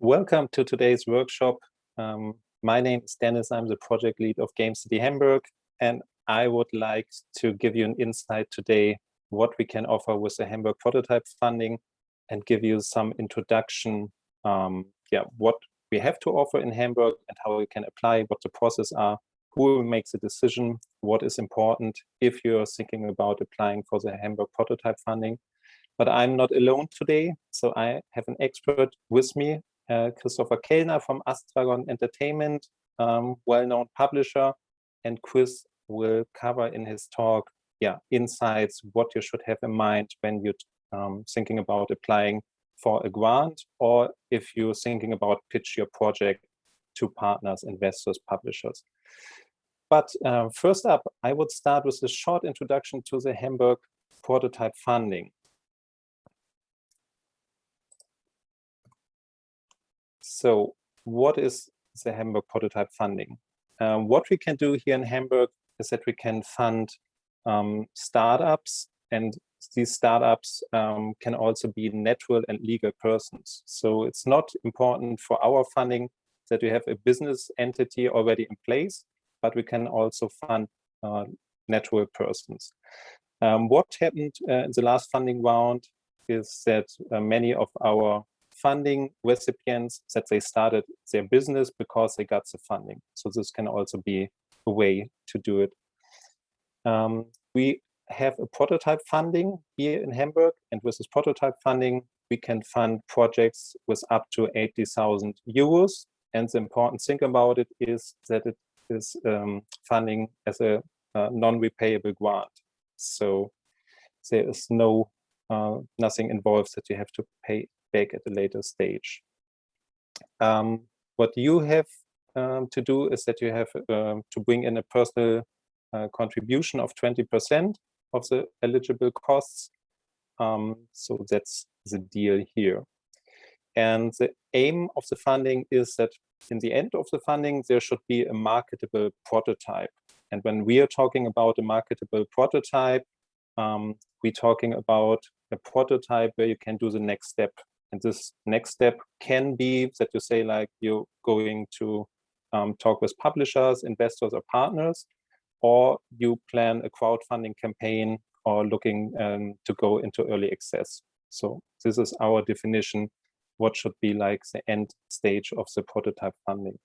Welcome to today's workshop. My name is Dennis. I'm the project lead of Gamecity Hamburg, and I would like to give you an insight today what we can offer with the Hamburg prototype funding and give you some introduction, what we have to offer in Hamburg and how we can apply, what the process are, who will make the decision, what is important if you're thinking about applying for the Hamburg prototype funding. But I'm not alone today, so I have an expert with me, Christopher Kellner from Astragon Entertainment, well-known publisher, and Chris will cover in his talk, insights, what you should have in mind when you're thinking about applying for a grant, or if you're thinking about pitch your project to partners, investors, publishers. But first up, I would start with a short introduction to the Hamburg prototype funding. So what is the Hamburg prototype funding? What we can do here in Hamburg is that we can fund startups, and these startups can also be natural and legal persons. So it's not important for our funding that we have a business entity already in place, but we can also fund natural persons. What happened in the last funding round is that many of our funding recipients that they started their business because they got the funding. So this can also be a way to do it. We have a prototype funding here in Hamburg, and with this prototype funding, we can fund projects with up to 80,000 euros. And the important thing about it is that it is funding as a non-repayable grant. So there is nothing involved that you have to pay back at a later stage. What you have to do is that you have to bring in a personal contribution of 20% of the eligible costs. So that's the deal here. And the aim of the funding is that in the end of the funding, there should be a marketable prototype. And when we are talking about a marketable prototype, we're talking about a prototype where you can do the next step. And this next step can be that you say, like, you're going to talk with publishers, investors, or partners, or you plan a crowdfunding campaign or looking to go into early access. So this is our definition, what should be like the end stage of the prototype funding.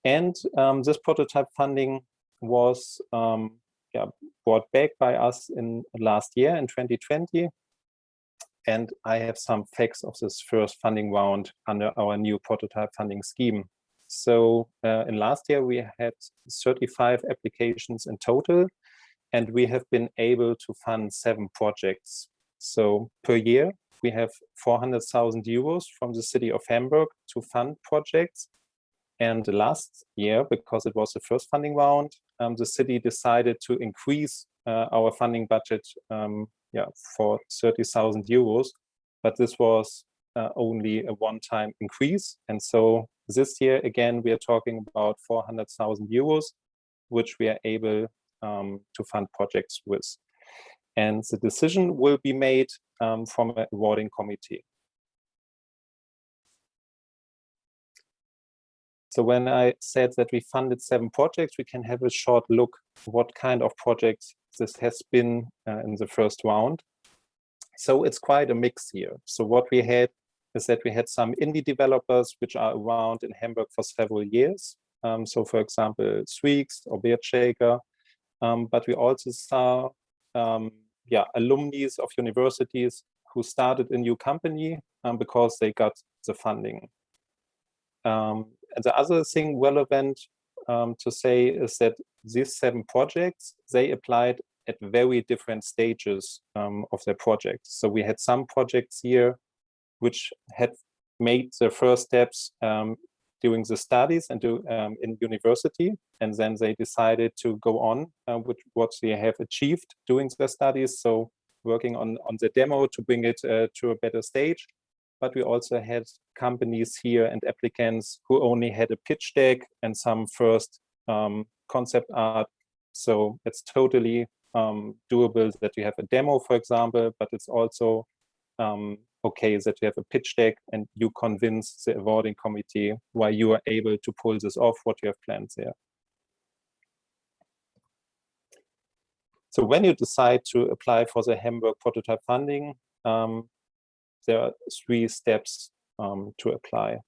And this prototype funding was brought back by us in last year in 2020. And I have some facts of this first funding round under our new prototype funding scheme. So in last year, we had 35 applications in total, and we have been able to fund 7 projects. So per year, we have 400,000 euros from the city of Hamburg to fund projects. And last year, because it was the first funding round, the city decided to increase our funding budget for 30,000 euros, but this was only a one-time increase. And so this year, again, we are talking about 400,000 euros, which we are able to fund projects with. And the decision will be made from an awarding committee. So when I said that we funded 7 projects, we can have a short look what kind of projects this has been in the first round. So it's quite a mix here. So what we had is that we had some indie developers which are around in Hamburg for several years. So for example, Sweeks or Beard Shaker. But we also saw alumni of universities who started a new company because they got the funding. And the other thing relevant to say is that these 7 projects, they applied at very different stages of their project. So we had some projects here which had made their first steps during the studies and in university, and then they decided to go on with what they have achieved during their studies. So working on the demo to bring it to a better stage. But we also had companies here and applicants who only had a pitch deck and some first concept art. So it's totally doable that you have a demo, for example, but it's also okay that you have a pitch deck and you convince the awarding committee why you are able to pull this off, what you have planned there. So when you decide to apply for the Hamburg prototype funding, there are 3 steps to apply.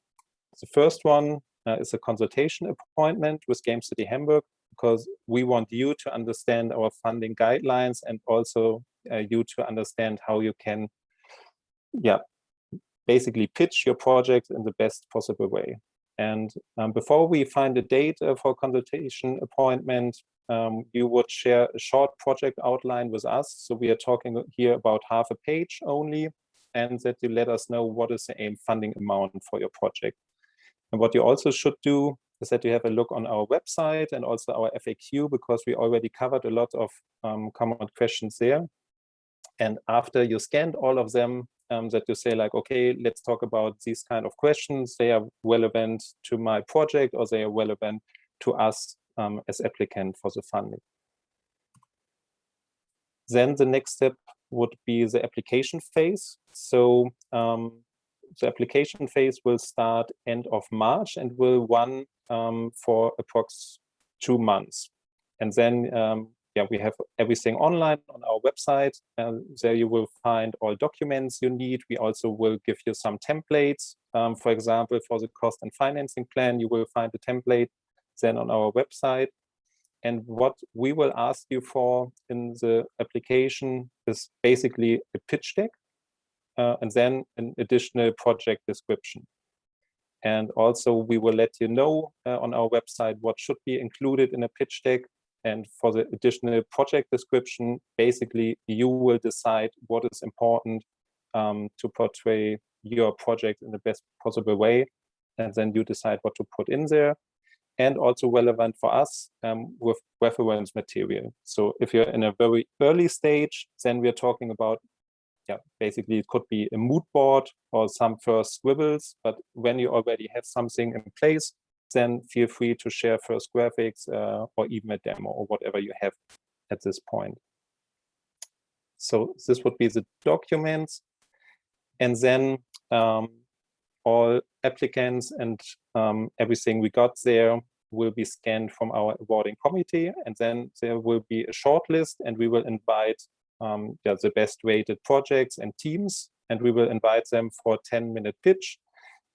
The first one is a consultation appointment with Gamecity Hamburg, because we want you to understand our funding guidelines and also you to understand how you can, basically pitch your project in the best possible way. And before we find a date for consultation appointment, you would share a short project outline with us. So we are talking here about half a page only, and that you let us know what is the aim funding amount for your project. And what you also should do is that you have a look on our website and also our FAQ, because we already covered a lot of common questions there. And after you scanned all of them, that you say like, okay, let's talk about these kind of questions. They are relevant to my project, or they are relevant to us as applicant for the funding. Then the next step would be the application phase. So the application phase will start end of March and will run for approx 2 months. And then we have everything online on our website. There you will find all documents you need. We also will give you some templates. For example, for the cost and financing plan, you will find a template then on our website. And what we will ask you for in the application is basically a pitch deck and then an additional project description. And also we will let you know on our website what should be included in a pitch deck. And for the additional project description, basically you will decide what is important to portray your project in the best possible way. And then you decide what to put in there. And also relevant for us with reference material. So if you're in a very early stage, then we're talking about, basically it could be a mood board or some first scribbles. But when you already have something in place, then feel free to share first graphics or even a demo or whatever you have at this point. So this would be the documents. And then all applicants and everything we got there will be scanned from our awarding committee. And then there will be a short list, and we will invite the best rated projects and teams, and we will invite them for a 10-minute pitch.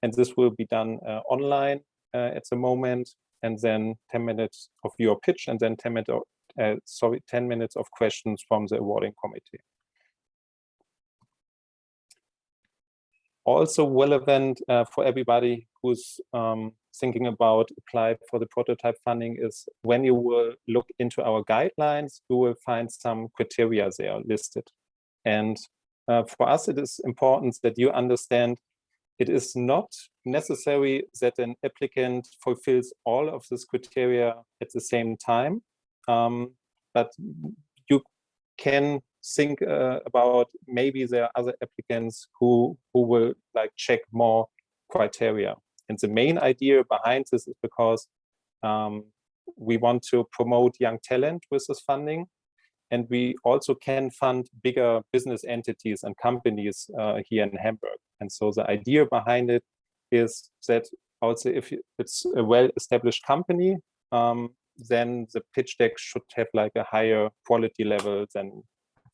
And this will be done online at the moment, and then 10 minutes of your pitch, and then 10 minutes of questions from the awarding committee. Also relevant for everybody who's thinking about apply for the prototype funding is when you will look into our guidelines, you will find some criteria there listed. And for us, it is important that you understand it is not necessary that an applicant fulfills all of this criteria at the same time, but you can think about maybe there are other applicants who will like check more criteria. And the main idea behind this is because we want to promote young talent with this funding. And we also can fund bigger business entities and companies here in Hamburg. And so the idea behind it is that also if it's a well-established company, then the pitch deck should have like a higher quality level than,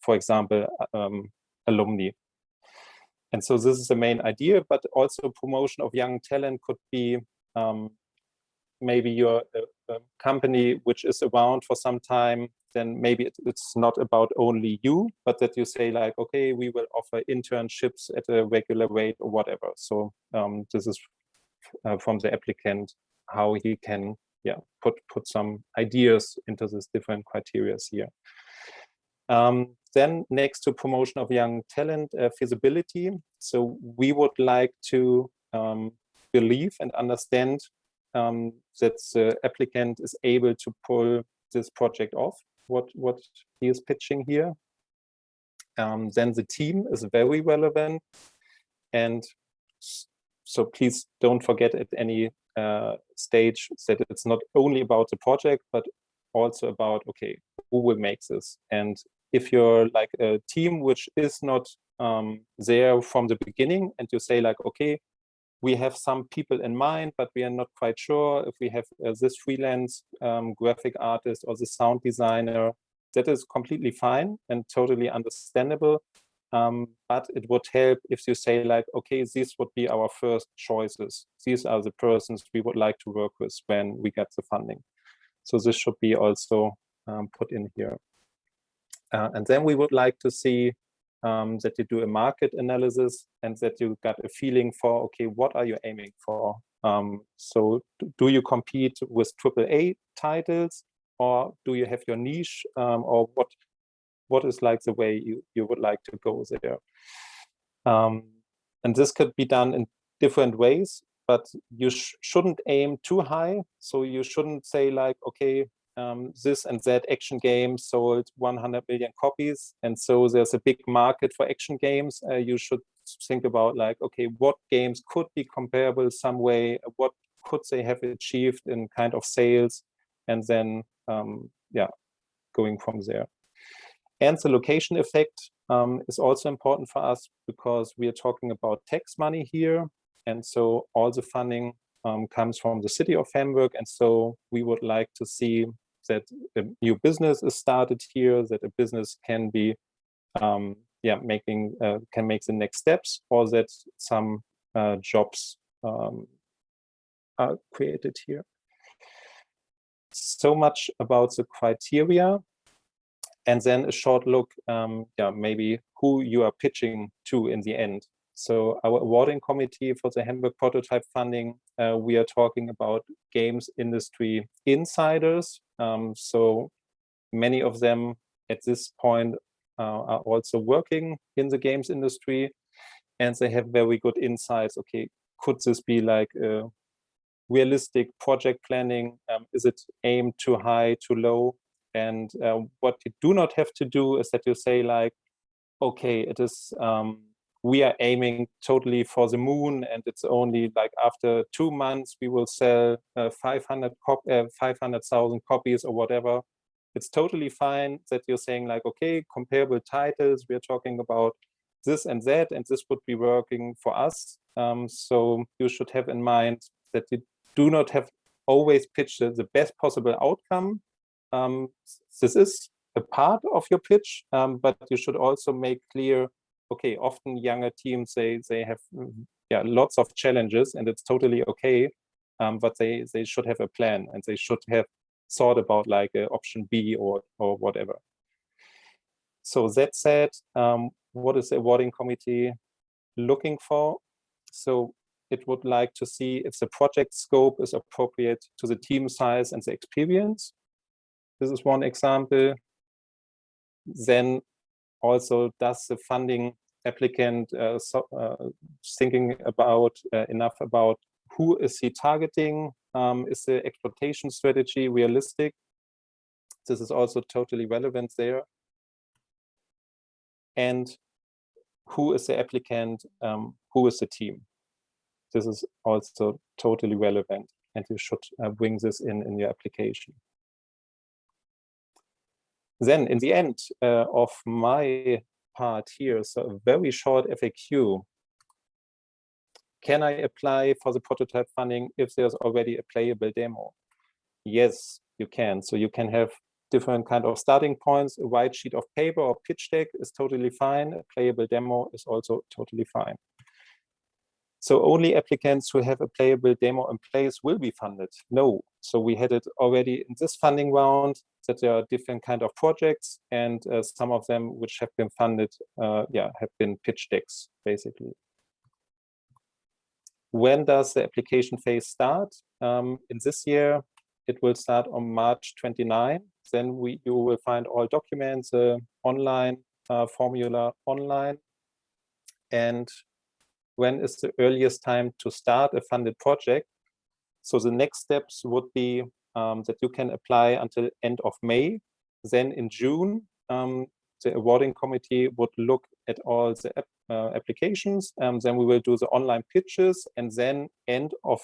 for example, alumni. And so this is the main idea, but also promotion of young talent could be maybe you're a company which is around for some time, then maybe it's not about only you, but that you say like, okay, we will offer internships at a regular rate or whatever. So this is from the applicant, how he can put some ideas into these different criteria here. Then next to promotion of young talent, feasibility. So we would like to believe and understand that the applicant is able to pull this project off, what he is pitching here. Then the team is very relevant. And so please don't forget at any stage that it's not only about the project, but also about, okay, who will make this? And if you're like a team which is not there from the beginning, and you say like, okay, we have some people in mind, but we are not quite sure if we have this freelance graphic artist or the sound designer, that is completely fine and totally understandable. But it would help if you say like, okay, these would be our first choices. These are the persons we would like to work with when we get the funding. So this should be also put in here. And then we would like to see that you do a market analysis and that you got a feeling for, okay, what are you aiming for? So do you compete with AAA titles, or do you have your niche, or what is like the way you would like to go there? And this could be done in different ways, but you shouldn't aim too high. So you shouldn't say like, okay, this and that action game sold 100 million copies, and so there's a big market for action games. You should think about like, okay, what games could be comparable some way? What could they have achieved in kind of sales? And then, yeah, going from there. And the location effect is also important for us because we are talking about tax money here. And so all the funding comes from the city of Hamburg. And so we would like to see that a new business is started here, that a business can be, yeah, can make the next steps, or that some jobs are created here. So much about the criteria. And then a short look, yeah, maybe who you are pitching to in the end. So our awarding committee for the Hamburg Prototype funding, we are talking about games industry insiders. So many of them at this point are also working in the games industry, and they have very good insights. Okay, could this be like a realistic project planning? Is it aimed too high, too low? And what you do not have to do is that you say like, okay, it is, we are aiming totally for the moon, and it's only like after 2 months we will sell 500,000 copies or whatever. It's totally fine that you're saying like, okay, comparable titles, we're talking about this and that, and this would be working for us. So you should have in mind that you do not have always pitch the best possible outcome. This is a part of your pitch, but you should also make clear, okay, often younger teams, they have yeah, lots of challenges, and it's totally okay, but they should have a plan, and they should have thought about like option B or whatever. So that said, what is the awarding committee looking for? So it would like to see if the project scope is appropriate to the team size and the experience. This is one example. Then also, does the funding applicant thinking about enough about who is he targeting? Is the exploitation strategy realistic? This is also totally relevant there. And who is the applicant? Who is the team? This is also totally relevant, and you should bring this in your application. Then in the end of my part here, so a very short FAQ. Can I apply for the prototype funding if there's already a playable demo? Yes, you can. So you can have different kind of starting points. A white sheet of paper or pitch deck is totally fine. A playable demo is also totally fine. So only applicants who have a playable demo in place will be funded? No. So we had it already in this funding round that there are different kind of projects, and some of them which have been funded, yeah, have been pitch decks, basically. When does the application phase start? In this year, it will start on March 29. Then you will find all documents online, formula online. And when is the earliest time to start a funded project? So the next steps would be that you can apply until end of May. Then in June, the awarding committee would look at all the applications. Then we will do the online pitches, and then end of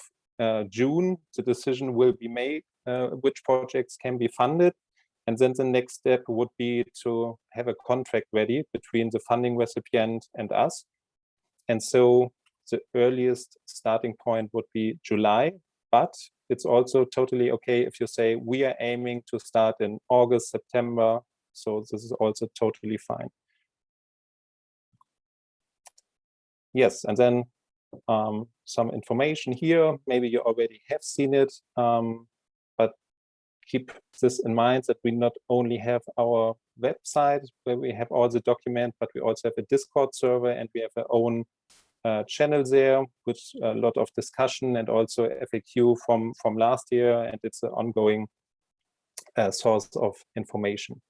June, the decision will be made which projects can be funded. And then the next step would be to have a contract ready between the funding recipient and us. And so the earliest starting point would be July, but it's also totally okay if you say we are aiming to start in August, September. So this is also totally fine. Yes, and then some information here. Maybe you already have seen it, but keep this in mind that we not only have our website where we have all the documents, but we also have a Discord server and we have our own channel there with a lot of discussion and also FAQ from last year, and it's an ongoing source of information.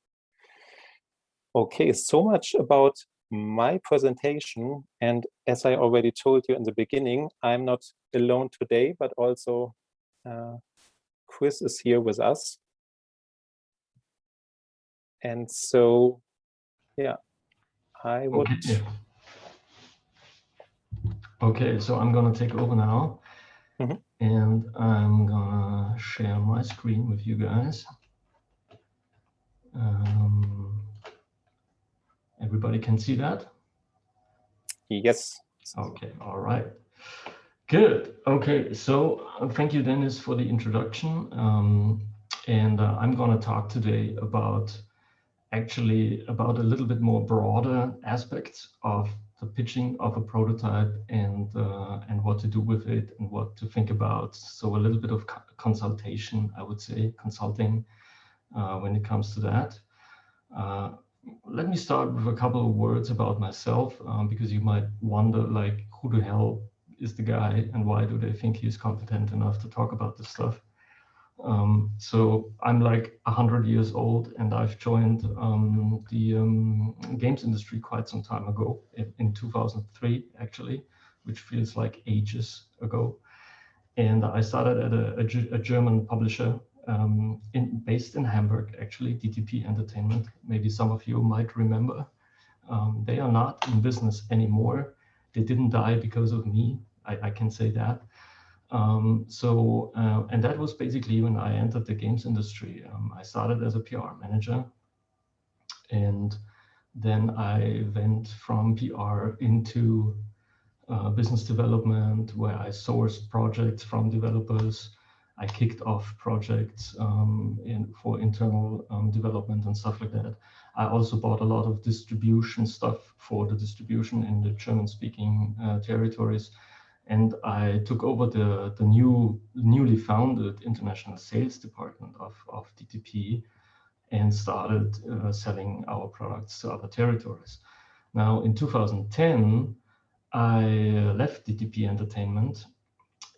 Okay, so much about my presentation, and as I already told you in the beginning, I'm not alone today, but also Chris is here with us. And so, yeah, I would... Okay, so I'm gonna take over now. And I'm gonna share my screen with you guys. Everybody can see that? Yes. Okay, all right. Good. Okay, so thank you, Dennis, for the introduction. And I'm gonna talk today about a little bit more broader aspects of the pitching of a prototype and what to do with it and what to think about. So a little bit of consultation, I would say, consulting when it comes to that. Let me start with a couple of words about myself, because you might wonder, like, who the hell is the guy and why do they think he's competent enough to talk about this stuff? So I'm like 100 years old and I've joined the games industry quite some time ago, in 2003 actually, which feels like ages ago. And I started at a German publisher based in Hamburg, actually, DTP Entertainment. Maybe some of you might remember. They are not in business anymore. They didn't die because of me, I can say that. And that was basically when I entered the games industry. I started as a PR manager, and then I went from PR into business development, where I sourced projects from developers. I kicked off projects for internal development and stuff like that. I also bought a lot of distribution stuff for the distribution in the German-speaking territories. And I took over the newly founded international sales department of DTP and started selling our products to other territories. Now, in 2010, I left DTP Entertainment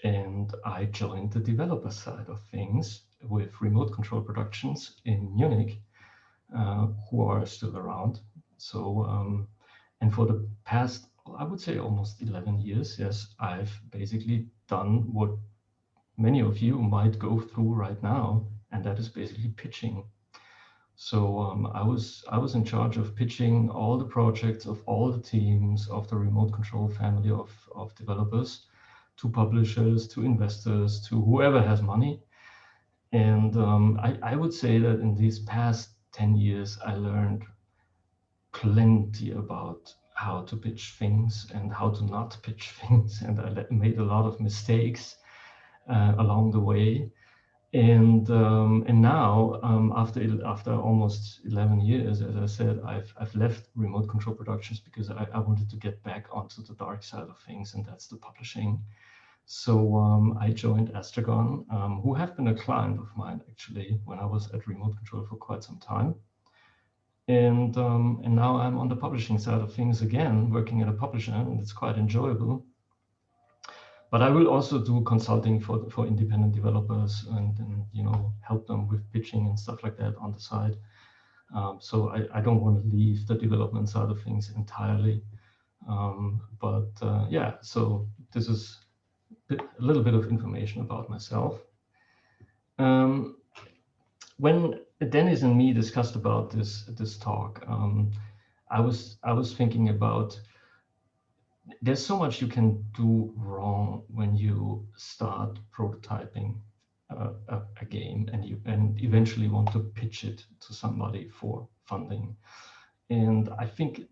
and I joined the developer side of things with Remote Control Productions in Munich, who are still around. So, and for the past, I would say almost 11 years, yes, I've basically done what many of you might go through right now, and that is basically pitching. So I was in charge of pitching all the projects of all the teams of the remote control family of developers to publishers, to investors, to whoever has money. And I would say that in these past 10 years, I learned plenty about how to pitch things and how to not pitch things. And I made a lot of mistakes along the way. And now, after almost 11 years, as I said, I've left Remote Control Productions because I wanted to get back onto the dark side of things, and that's the publishing. So I joined Astragon, who have been a client of mine actually when I was at Remote Control for quite some time. And now I'm on the publishing side of things again, working at a publisher, and it's quite enjoyable. But I will also do consulting for independent developers and you know, help them with pitching and stuff like that on the side. So I don't want to leave the development side of things entirely. Yeah, so this is a little bit of information about myself. When Dennis and me discussed about this talk, I was thinking about, there's so much you can do wrong when you start prototyping. a game and eventually want to pitch it to somebody for funding. And I think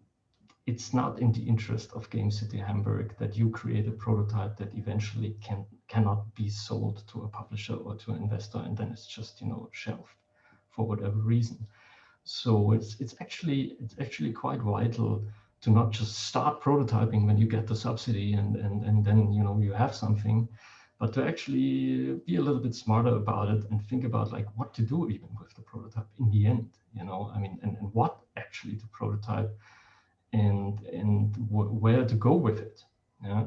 it's not in the interest of Gamecity Hamburg that you create a prototype that eventually cannot be sold to a publisher or to an investor, and then it's just, you know, shelved for whatever reason. So it's actually quite vital to not just start prototyping when you get the subsidy and then, you know, you have something, but to actually be a little bit smarter about it and think about like what to do even with the prototype in the end, you know, I mean, and what actually to prototype and where to go with it. Yeah.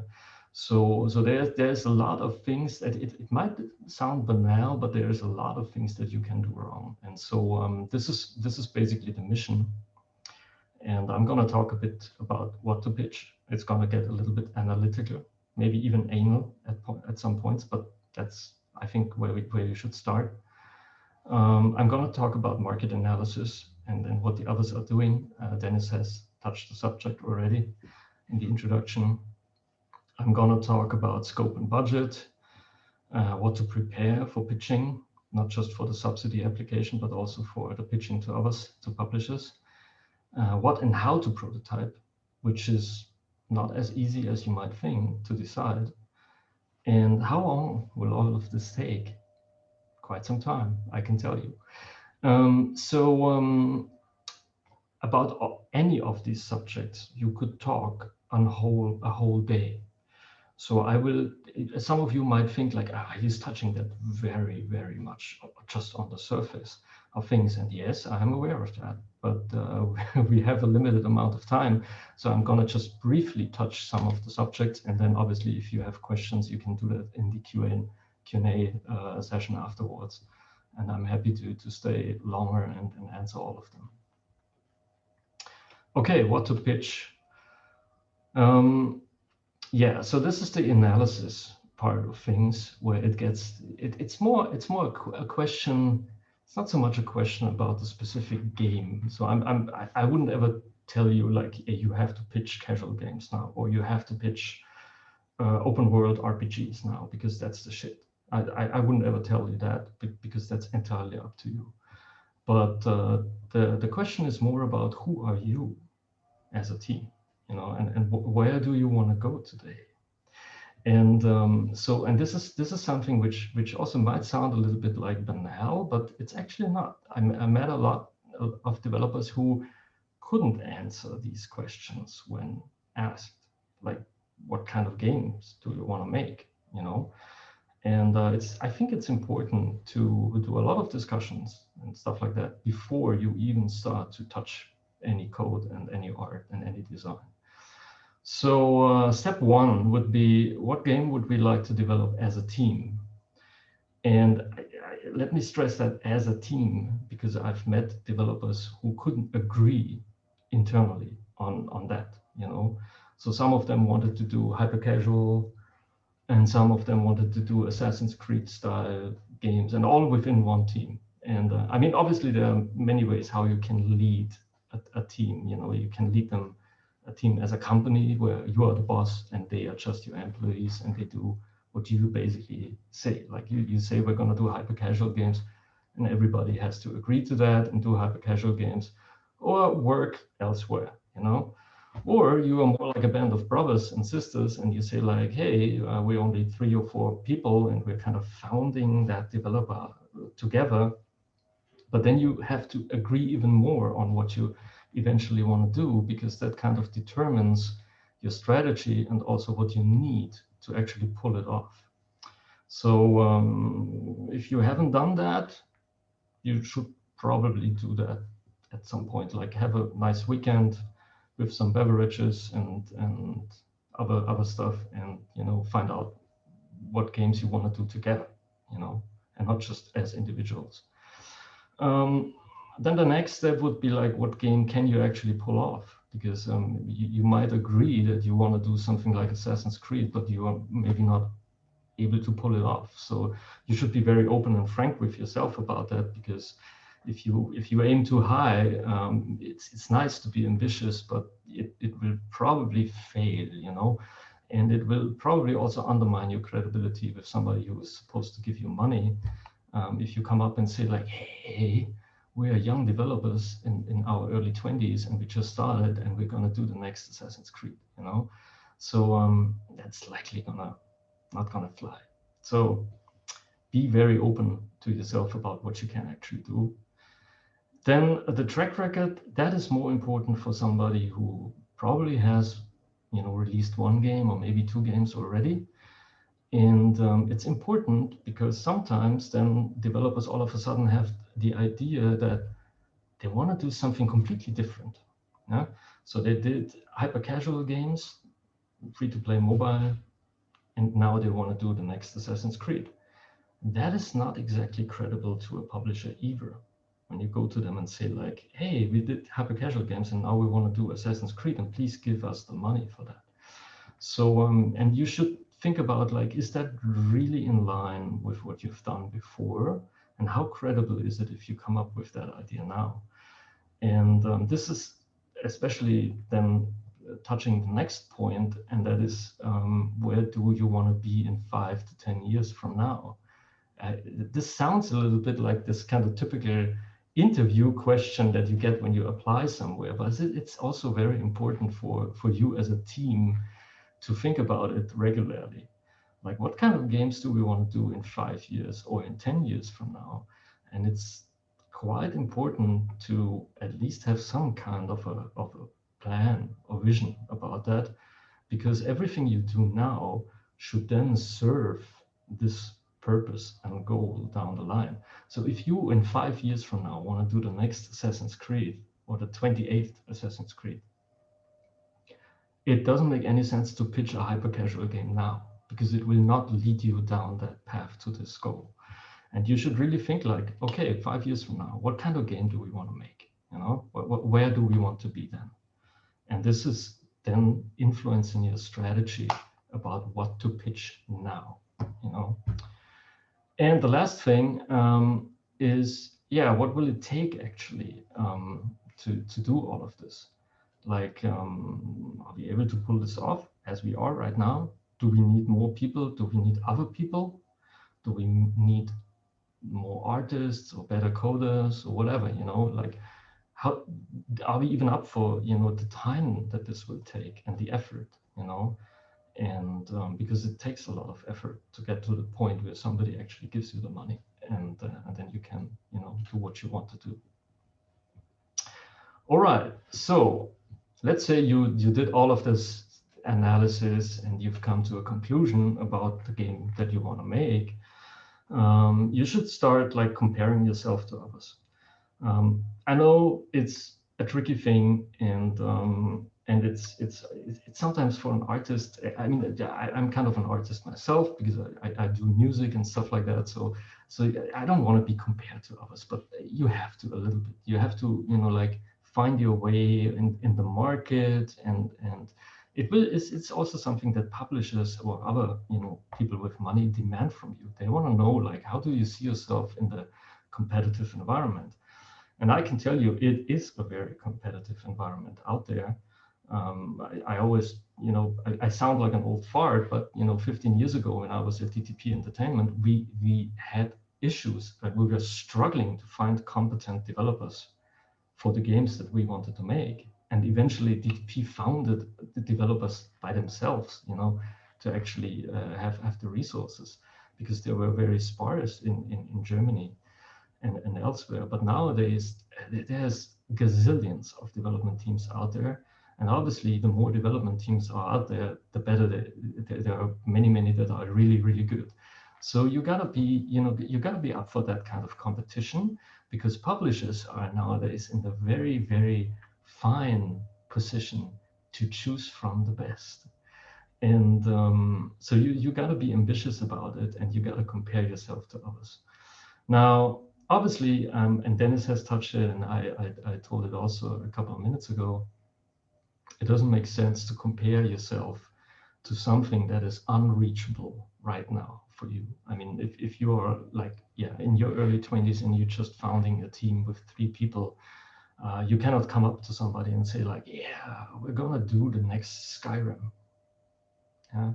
So there's a lot of things that it might sound banal, but there's a lot of things that you can do wrong. And so this is basically the mission. And I'm going to talk a bit about what to pitch. It's going to get a little bit analytical, maybe even anal at some points, but that's, I think, where you should start. I'm going to talk about market analysis and what the others are doing. Dennis has touched the subject already in the introduction. I'm going to talk about scope and budget, what to prepare for pitching, not just for the subsidy application, but also for the pitching to others, to publishers. What and how to prototype, which is not as easy as you might think to decide. And how long will all of this take? Quite some time, I can tell you. About any of these subjects, you could talk on a whole day. So I will, some of you might think like, he's touching that very, very much just on the surface of things. And yes, I'm aware of that, but we have a limited amount of time. So I'm gonna just briefly touch some of the subjects. And then obviously, if you have questions, you can do that in the Q&A session afterwards. And I'm happy to stay longer and answer all of them. Okay, what to pitch? Yeah, so this is the analysis part of things where it gets, it's more a question. It's not so much a question about the specific game. So I wouldn't ever tell you like, hey, you have to pitch casual games now, or you have to pitch open world RPGs now, because that's the shit. I wouldn't ever tell you that, because that's entirely up to you. But the question is more about who are you as a team, you know, and where do you want to go today? And and this is something which also might sound a little bit like banal, but it's actually not. I met a lot of developers who couldn't answer these questions when asked, like, what kind of games do you want to make, you know? And I think it's important to do a lot of discussions and stuff like that before you even start to touch any code and any art and any design. So step one would be, what game would we like to develop as a team? And let me stress that as a team, because I've met developers who couldn't agree internally on that, you know. So some of them wanted to do hyper casual, and some of them wanted to do Assassin's Creed style games, and all within one team. And I mean, obviously there are many ways how you can lead a team. You know, you can lead a team as a company where you are the boss and they are just your employees and they do what you basically say. Like you say, we're going to do hyper casual games, and everybody has to agree to that and do hyper casual games or work elsewhere, you know. Or you are more like a band of brothers and sisters and you say like, hey, we're only 3 or 4 people and we're kind of founding that developer together. But then you have to agree even more on what you eventually want to do, because that kind of determines your strategy and also what you need to actually pull it off. So if you haven't done that, you should probably do that at some point, like have a nice weekend with some beverages and other stuff, and, you know, find out what games you want to do together, you know, and not just as individuals. Then the next step would be like, what game can you actually pull off? Because you might agree that you want to do something like Assassin's Creed, but you are maybe not able to pull it off. So you should be very open and frank with yourself about that, because if you aim too high, it's nice to be ambitious, but it will probably fail, you know. And it will probably also undermine your credibility with somebody who is supposed to give you money. If you come up and say like, hey, we are young developers in our early 20s and we just started and we're going to do the next Assassin's Creed, you know? So that's likely not gonna fly. So be very open to yourself about what you can actually do. Then the track record, that is more important for somebody who probably has, you know, released one game or maybe two games already. And it's important because sometimes then developers all of a sudden have the idea that they want to do something completely different. Yeah? So they did hyper casual games, free-to-play mobile, and now they want to do the next Assassin's Creed. That is not exactly credible to a publisher either. When you go to them and say like, hey, we did hyper casual games and now we want to do Assassin's Creed and please give us the money for that. So, and you should think about like, is that really in line with what you've done before? And how credible is it if you come up with that idea now? And this is especially then touching the next point, and that is where do you want to be in 5 to 10 years from now? This sounds a little bit like this kind of typical interview question that you get when you apply somewhere, but it's also very important for you as a team to think about it regularly. Like, what kind of games do we want to do in 5 years or in 10 years from now? And it's quite important to at least have some kind of a plan or vision about that, because everything you do now should then serve this purpose and goal down the line. So if you in 5 years from now want to do the next Assassin's Creed or the 28th Assassin's Creed, it doesn't make any sense to pitch a hyper casual game now, because it will not lead you down that path to this goal. And you should really think like, okay, 5 years from now, what kind of game do we want to make? You know, where do we want to be then? And this is then influencing your strategy about what to pitch now, you know. And the last thing is, yeah, what will it take actually to do all of this? Like, are we able to pull this off as we are right now? Do we need more people? Do we need other people? Do we need more artists or better coders or whatever, you know? Like, how are we even up for, you know, the time that this will take and the effort, you know? And because it takes a lot of effort to get to the point where somebody actually gives you the money, and then you can, you know, do what you want to do. All right, so let's say you did all of this analysis and you've come to a conclusion about the game that you want to make. You should start like comparing yourself to others. I know it's a tricky thing, and it's sometimes for an artist. I mean, I'm kind of an artist myself because I do music and stuff like that. So I don't want to be compared to others, but you have to a little bit. You have to, you know, like find your way in the market, and it's also something that publishers or other, you know, people with money demand from you. They want to know, like, how do you see yourself in the competitive environment? And I can tell you, it is a very competitive environment out there. I always, you know, I sound like an old fart, but, you know, 15 years ago when I was at DTP Entertainment, we had issues that we were struggling to find competent developers for the games that we wanted to make. And eventually DTP founded the developers by themselves, you know, to actually have the resources, because they were very sparse in Germany and elsewhere. But nowadays, there's gazillions of development teams out there. And obviously, the more development teams are out there, the better there are many that are really, really good. So you gotta be, you know, you gotta be up for that kind of competition, because publishers are nowadays in the very, very fine position to choose from the best. And so you gotta be ambitious about it, and you gotta compare yourself to others. Now, obviously, and Dennis has touched it, and I told it also a couple of minutes ago, it doesn't make sense to compare yourself to something that is unreachable right now for you. I mean, if you are like, yeah, in your early 20s and you're just founding a team with 3 people, you cannot come up to somebody and say like, yeah, we're gonna do the next Skyrim. Yeah?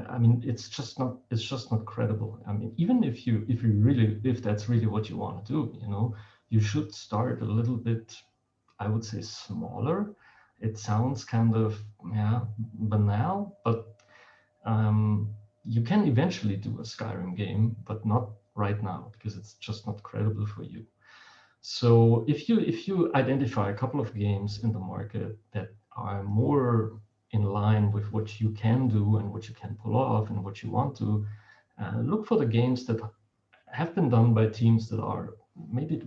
I mean, it's just not credible. I mean, even if that's really what you want to do, you know, you should start a little bit, I would say, smaller. It sounds kind of, yeah, banal, but you can eventually do a Skyrim game, but not right now because it's just not credible for you. So if you identify a couple of games in the market that are more in line with what you can do and what you can pull off and what you want to, look for the games that have been done by teams that are maybe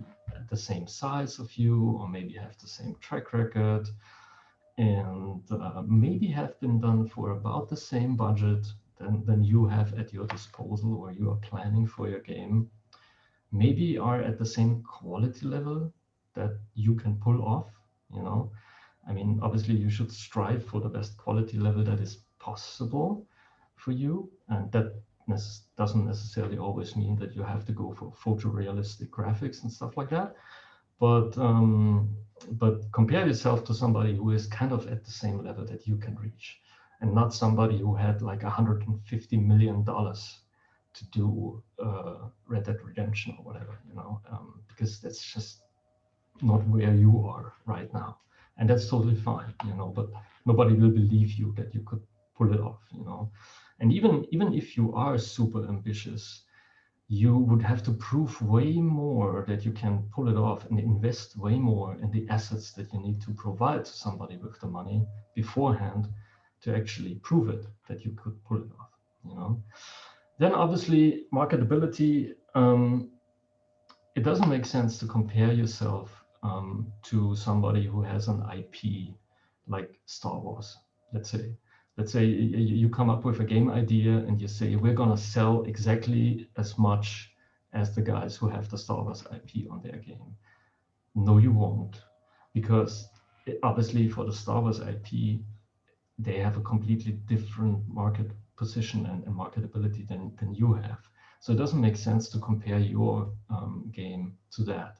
the same size of you, or maybe have the same track record, and maybe have been done for about the same budget than you have at your disposal or you are planning for your game. Maybe are at the same quality level that you can pull off, you know. I mean, obviously you should strive for the best quality level that is possible for you, and that doesn't necessarily always mean that you have to go for photorealistic graphics and stuff like that. But compare yourself to somebody who is kind of at the same level that you can reach, and not somebody who had like $150 million to do Red Dead Redemption or whatever, you know, because that's just not where you are right now. And that's totally fine, you know, but nobody will believe you that you could pull it off, you know. And even if you are super ambitious, you would have to prove way more that you can pull it off and invest way more in the assets that you need to provide to somebody with the money beforehand to actually prove it, that you could pull it off, you know. Then obviously marketability, it doesn't make sense to compare yourself to somebody who has an IP like Star Wars, let's say. Let's say you come up with a game idea and you say, we're going to sell exactly as much as the guys who have the Star Wars IP on their game. No, you won't, because obviously for the Star Wars IP, they have a completely different market position and marketability than you have. So it doesn't make sense to compare your game to that.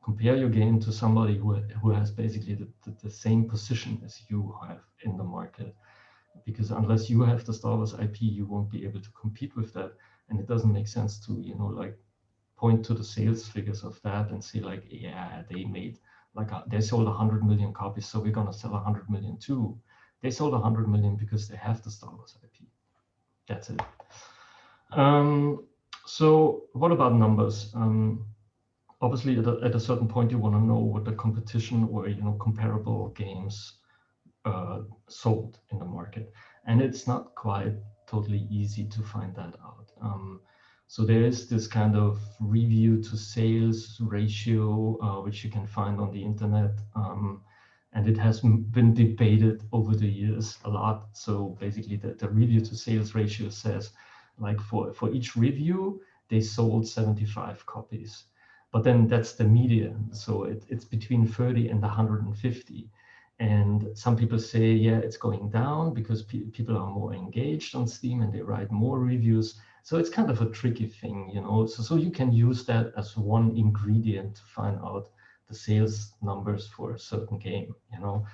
Compare your game to somebody who has basically the same position as you have in the market. Because unless you have the Star Wars IP, you won't be able to compete with that. And it doesn't make sense to, you know, like point to the sales figures of that and say like, yeah, they made like, they sold 100 million copies, so we're going to sell 100 million too. They sold 100 million because they have the Star Wars IP. That's it. So what about numbers? Obviously, at a certain point, you want to know what the competition or, you know, comparable games sold in the market, and it's not quite totally easy to find that out. So there is this kind of review to sales ratio, which you can find on the internet, and it has been debated over the years a lot. So basically, the review to sales ratio says, like for each review, they sold 75 copies, but then that's the median. So it's between 30 and 150. And some people say, yeah, it's going down because people are more engaged on Steam and they write more reviews. So it's kind of a tricky thing, you know. So you can use that as one ingredient to find out the sales numbers for a certain game, you know.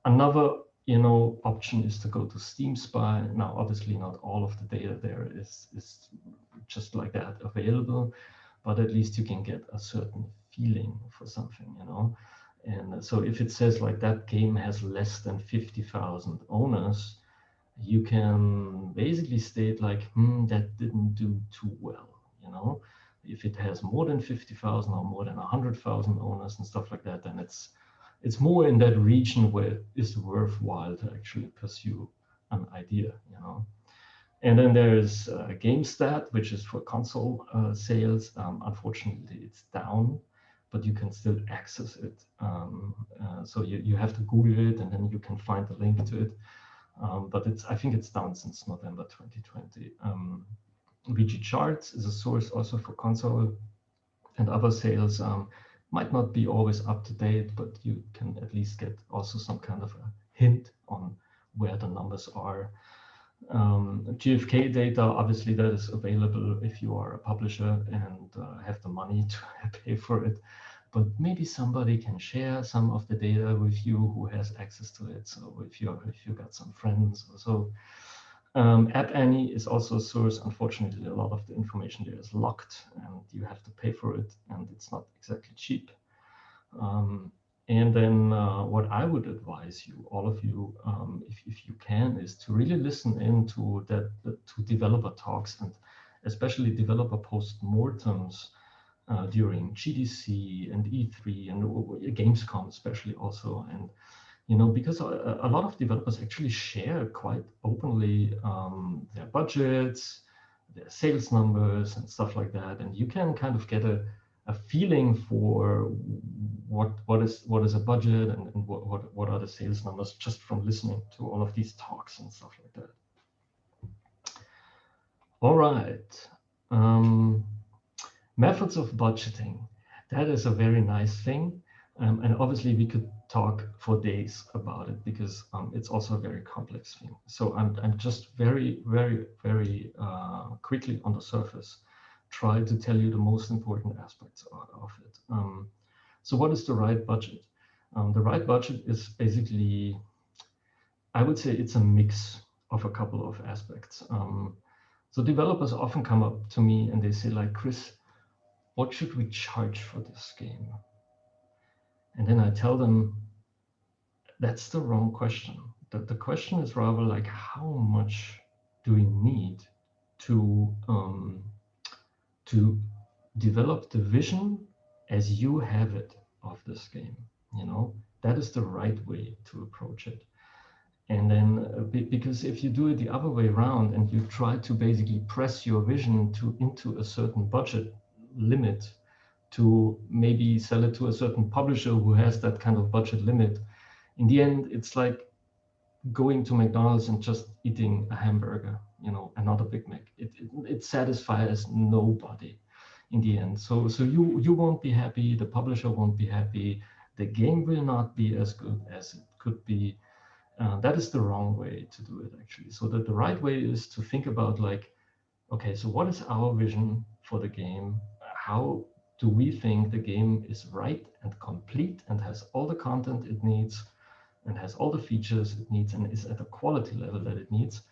Another, you know, option is to go to Steam Spy. Now, obviously, not all of the data there is just like that available, but at least you can get a certain feeling for something, you know. And so if it says like that game has less than 50,000 owners, you can basically state like, that didn't do too well, you know. If it has more than 50,000 or more than 100,000 owners and stuff like that, then it's more in that region where it is worthwhile to actually pursue an idea, you know. And then there's GameStat, which is for console sales. Unfortunately, it's down, but you can still access it. So you have to Google it, and then you can find the link to it. But I think it's down since November 2020. VG Charts is a source also for console and other sales. Might not be always up to date, but you can at least get also some kind of a hint on where the numbers are. GfK data, obviously that is available if you are a publisher and have the money to pay for it. But maybe somebody can share some of the data with you who has access to it. So if you got some friends or so. App Annie is also a source. Unfortunately, a lot of the information there is locked and you have to pay for it, and it's not exactly cheap. And then what I would advise you, all of you, if you can, is to really listen into to developer talks, and especially developer post-mortems during GDC and E3 and Gamescom especially also. And because a lot of developers actually share quite openly their budgets, their sales numbers and stuff like that. And you can kind of get a feeling for what is a budget and what are the sales numbers just from listening to all of these talks and stuff like that. All right. Methods of budgeting. That is a very nice thing. And obviously we could talk for days about it because it's also a very complex thing. So I'm just very quickly on the surface try to tell you the most important aspects of it. So what is the right budget? The right budget is basically, I would say it's a mix of a couple of aspects. So developers often come up to me and they say like, Chris, what should we charge for this game? And then I tell them, that's the wrong question. The question is rather like, how much do we need to develop the vision as you have it of this game? That is the right way to approach it. And then because if you do it the other way around and you try to basically press your vision into a certain budget limit to maybe sell it to a certain publisher who has that kind of budget limit, in the end, it's like going to McDonald's and just eating a hamburger, another Big Mac. It satisfies nobody in the end. So you won't be happy, the publisher won't be happy, the game will not be as good as it could be. That is the wrong way to do it, actually. So that the right way is to think about like, okay, so what is our vision for the game? How do we think the game is right and complete and has all the content it needs and has all the features it needs and is at the quality level that it needs?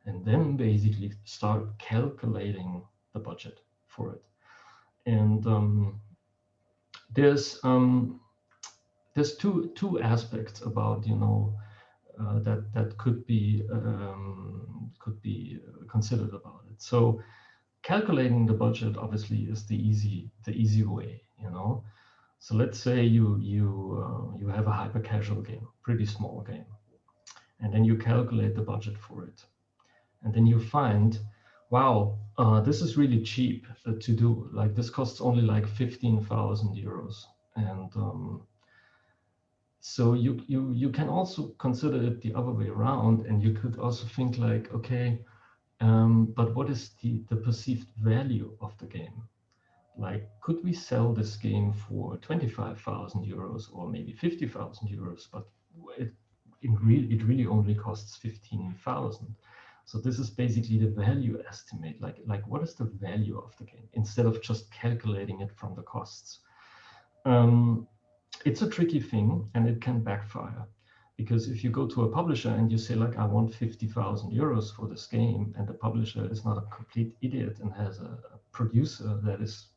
And then basically start calculating the budget for it. And there's two aspects about that could be considered about it. So calculating the budget obviously is the easy way, So let's say you have a hyper casual game, pretty small game, and then you calculate the budget for it, and then you find, wow, this is really cheap to do. Like this costs only like 15,000 euros, and so you can also consider it the other way around, and you could also think like, okay, but what is the perceived value of the game? Like, could we sell this game for 25,000 euros or maybe 50,000 euros, but it really only costs 15,000. So this is basically the value estimate, like what is the value of the game, instead of just calculating it from the costs. It's a tricky thing and it can backfire, because if you go to a publisher and you say like, I want 50,000 euros for this game, and the publisher is not a complete idiot and has a producer that is,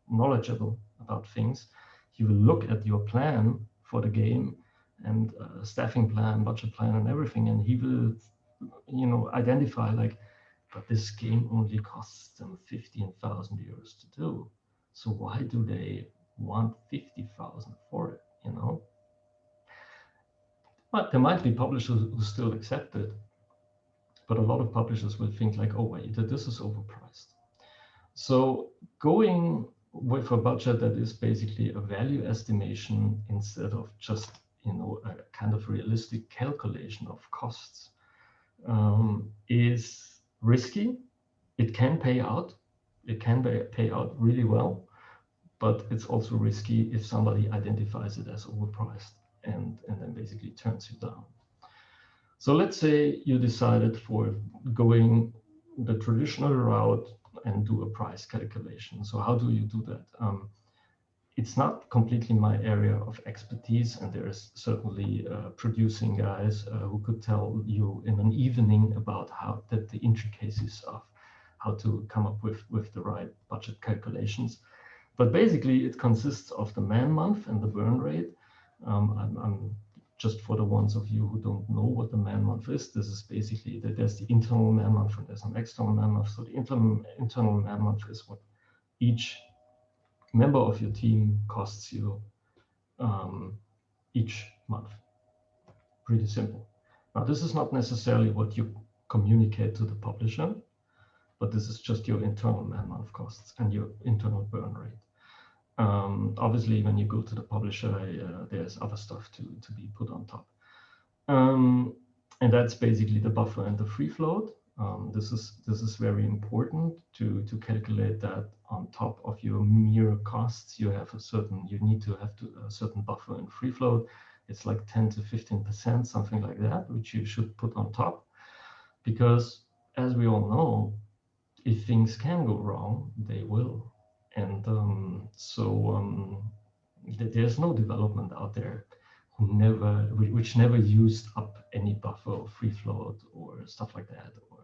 knowledgeable about things, he will look at your plan for the game and staffing plan, budget plan and everything, and he will, identify like, but this game only costs them 15,000 euros to do. So why do they want 50,000 for it, But there might be publishers who still accept it, but a lot of publishers will think like, oh wait, this is overpriced. So going with a budget that is basically a value estimation instead of just, a kind of realistic calculation of costs is risky. It can pay out. It can pay out really well, but it's also risky if somebody identifies it as overpriced and then basically turns you down. So let's say you decided for going the traditional route and do a price calculation. So how do you do that? it's not completely my area of expertise, and there's certainly producing guys who could tell you in an evening about how the intricacies of how to come up with the right budget calculations. But basically, it consists of the man month and the burn rate. I'm just for the ones of you who don't know what the man month is, this is basically that there's the internal man month and there's an external man month. So the internal man month is what each member of your team costs you each month. Pretty simple. Now, this is not necessarily what you communicate to the publisher, but this is just your internal man month costs and your internal burn rate. Obviously, when you go to the publisher, there's other stuff to be put on top. And that's basically the buffer and the free float. This is very important to calculate that on top of your mere costs, you need to have a certain buffer and free float. It's like 10 to 15%, something like that, which you should put on top, because as we all know, if things can go wrong, they will. And there's no development out there which never used up any buffer or free float or stuff like that. Or,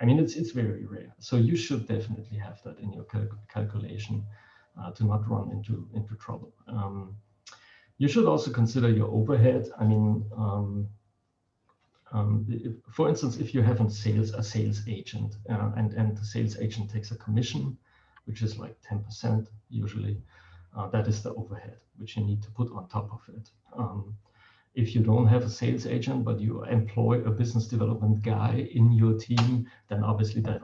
I mean, it's very rare. So you should definitely have that in your calculation to not run into trouble. You should also consider your overhead. I mean, for instance, if you have a sales agent and the sales agent takes a commission, which is like 10% usually, that is the overhead, which you need to put on top of it. If you don't have a sales agent, but you employ a business development guy in your team, then obviously that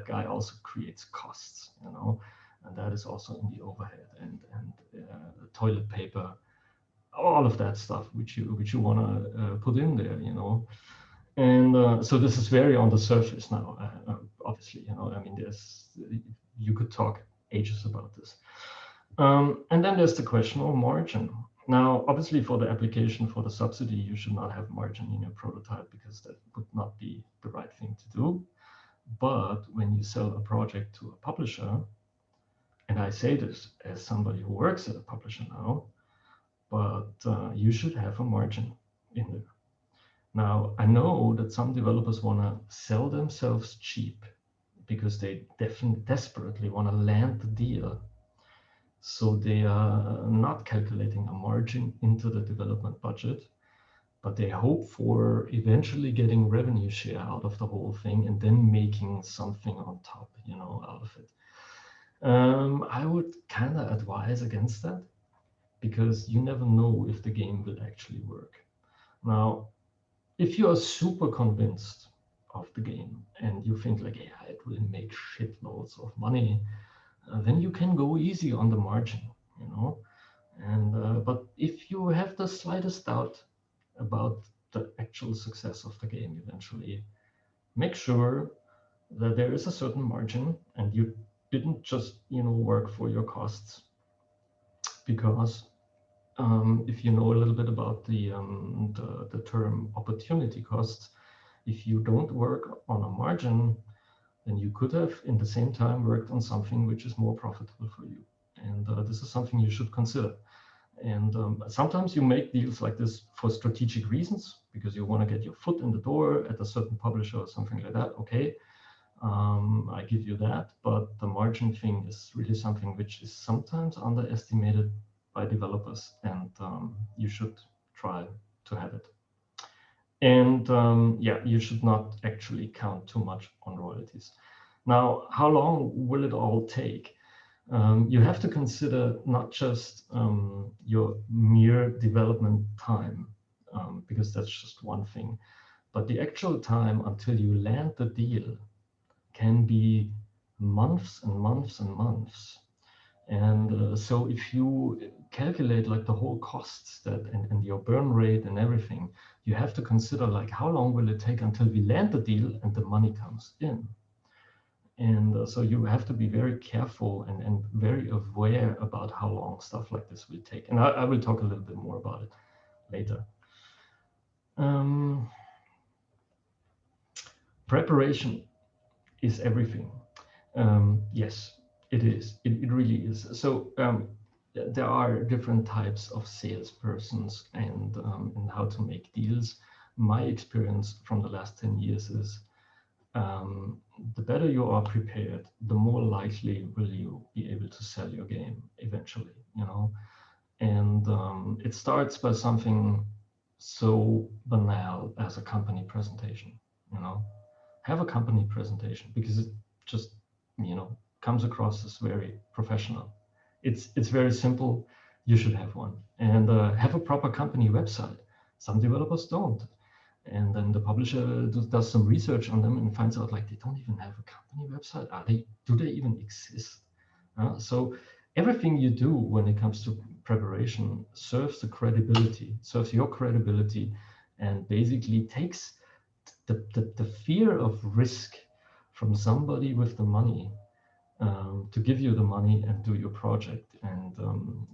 guy also creates costs, you know, and that is also in the overhead and toilet paper, all of that stuff which you want to put in there, you know. And so this is very on the surface now, obviously, you know. I mean, you could talk ages about this. And then there's the question of margin. Now, obviously, for the application for the subsidy, you should not have margin in your prototype because that would not be the right thing to do. But when you sell a project to a publisher, and I say this as somebody who works at a publisher now, but you should have a margin in there. Now, I know that some developers want to sell themselves cheap because they desperately want to land the deal. So they are not calculating a margin into the development budget, but they hope for eventually getting revenue share out of the whole thing and then making something on top, you know, out of it. I would kind of advise against that because you never know if the game will actually work. Now, if you are super convinced of the game and you think like, yeah, it will make shitloads of money, then you can go easy on the margin, you know. And but if you have the slightest doubt about the actual success of the game eventually, make sure that there is a certain margin and you didn't just, you know, work for your costs. Because if you know a little bit about the term opportunity costs, if you don't work on a margin, then you could have in the same time worked on something which is more profitable for you. And this is something you should consider. And sometimes you make deals like this for strategic reasons, because you want to get your foot in the door at a certain publisher or something like that. Okay, I give you that. But the margin thing is really something which is sometimes underestimated by developers, and you should try to have it. And yeah, you should not actually count too much on royalties. Now, how long will it all take? You have to consider not just your mere development time, because that's just one thing, but the actual time until you land the deal can be months and months and months. And so if you calculate like the whole costs and your burn rate and everything, you have to consider like how long will it take until we land the deal and the money comes in. And so you have to be very careful and very aware about how long stuff like this will take. And I will talk a little bit more about it later. Preparation is everything. Yes, it is. It really is. So there are different types of salespersons and how to make deals. My experience from the last 10 years is the better you are prepared, the more likely will you be able to sell your game eventually, you know. And it starts by something so banal as a company presentation, you know. Have a company presentation because it just, you know, comes across as very professional. It's very simple. You should have one, and have a proper company website. Some developers don't, and then the publisher does some research on them and finds out like they don't even have a company website. Do they even exist? So everything you do when it comes to preparation serves your credibility, and basically takes the fear of risk from somebody with the money to give you the money and do your project. And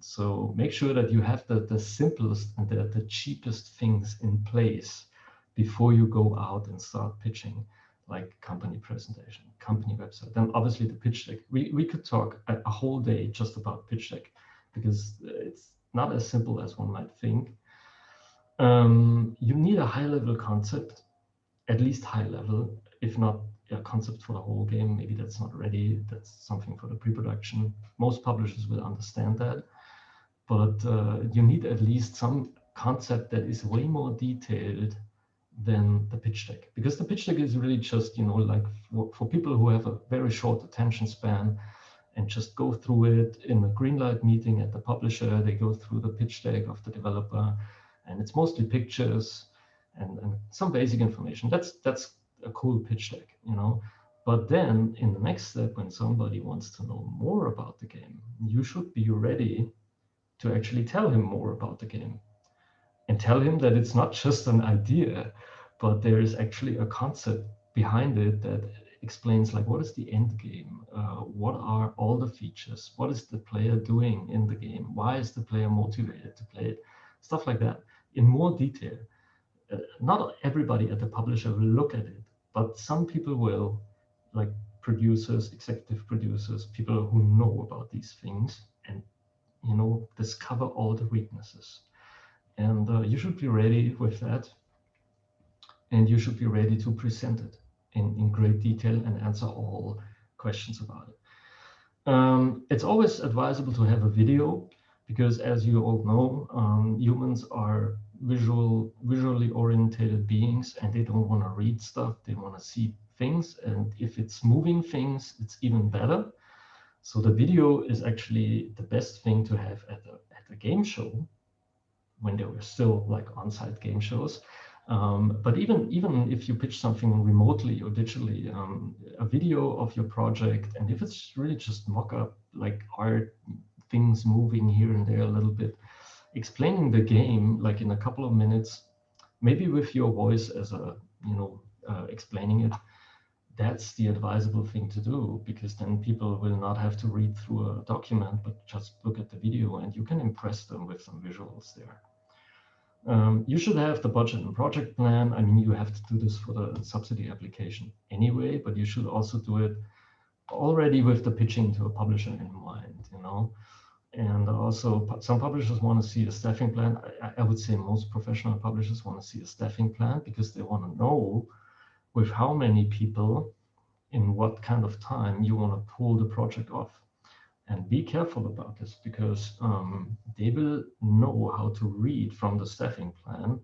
so make sure that you have the simplest and the cheapest things in place before you go out and start pitching, like company presentation, company website. Then obviously the pitch deck. We could talk a whole day just about pitch deck, because it's not as simple as one might think. You need a high-level concept, at least high level, if not a concept for the whole game. Maybe that's not ready. That's something for the pre-production. Most publishers will understand that, but you need at least some concept that is way more detailed than the pitch deck, because the pitch deck is really just, you know, like for people who have a very short attention span and just go through it in a green light meeting at the publisher. They go through the pitch deck of the developer, and it's mostly pictures and some basic information. That's a cool pitch deck, you know. But then in the next step, when somebody wants to know more about the game, you should be ready to actually tell him more about the game, and tell him that it's not just an idea, but there is actually a concept behind it that explains, like, what is the end game? What are all the features? What is the player doing in the game? Why is the player motivated to play it? Stuff like that in more detail. Not everybody at the publisher will look at it, but some people will, like producers, executive producers, people who know about these things, and, you know, discover all the weaknesses. And you should be ready with that, and you should be ready to present it in great detail and answer all questions about it. It's always advisable to have a video, because as you all know, humans are visually oriented beings, and they don't want to read stuff. They want to see things, and if it's moving things, it's even better. So the video is actually the best thing to have at a game show, when there were still like on-site game shows. But even if you pitch something remotely or digitally, a video of your project, and if it's really just mock-up, like art, things moving here and there a little bit, explaining the game like in a couple of minutes, maybe with your voice as a, you know, explaining it, that's the advisable thing to do, because then people will not have to read through a document, but just look at the video, and you can impress them with some visuals there. You should have the budget and project plan. I mean, you have to do this for the subsidy application anyway, but you should also do it already with the pitching to a publisher in mind, you know. And also, some publishers want to see a staffing plan. I would say most professional publishers want to see a staffing plan, because they want to know with how many people, in what kind of time, you want to pull the project off. And be careful about this, because they will know how to read from the staffing plan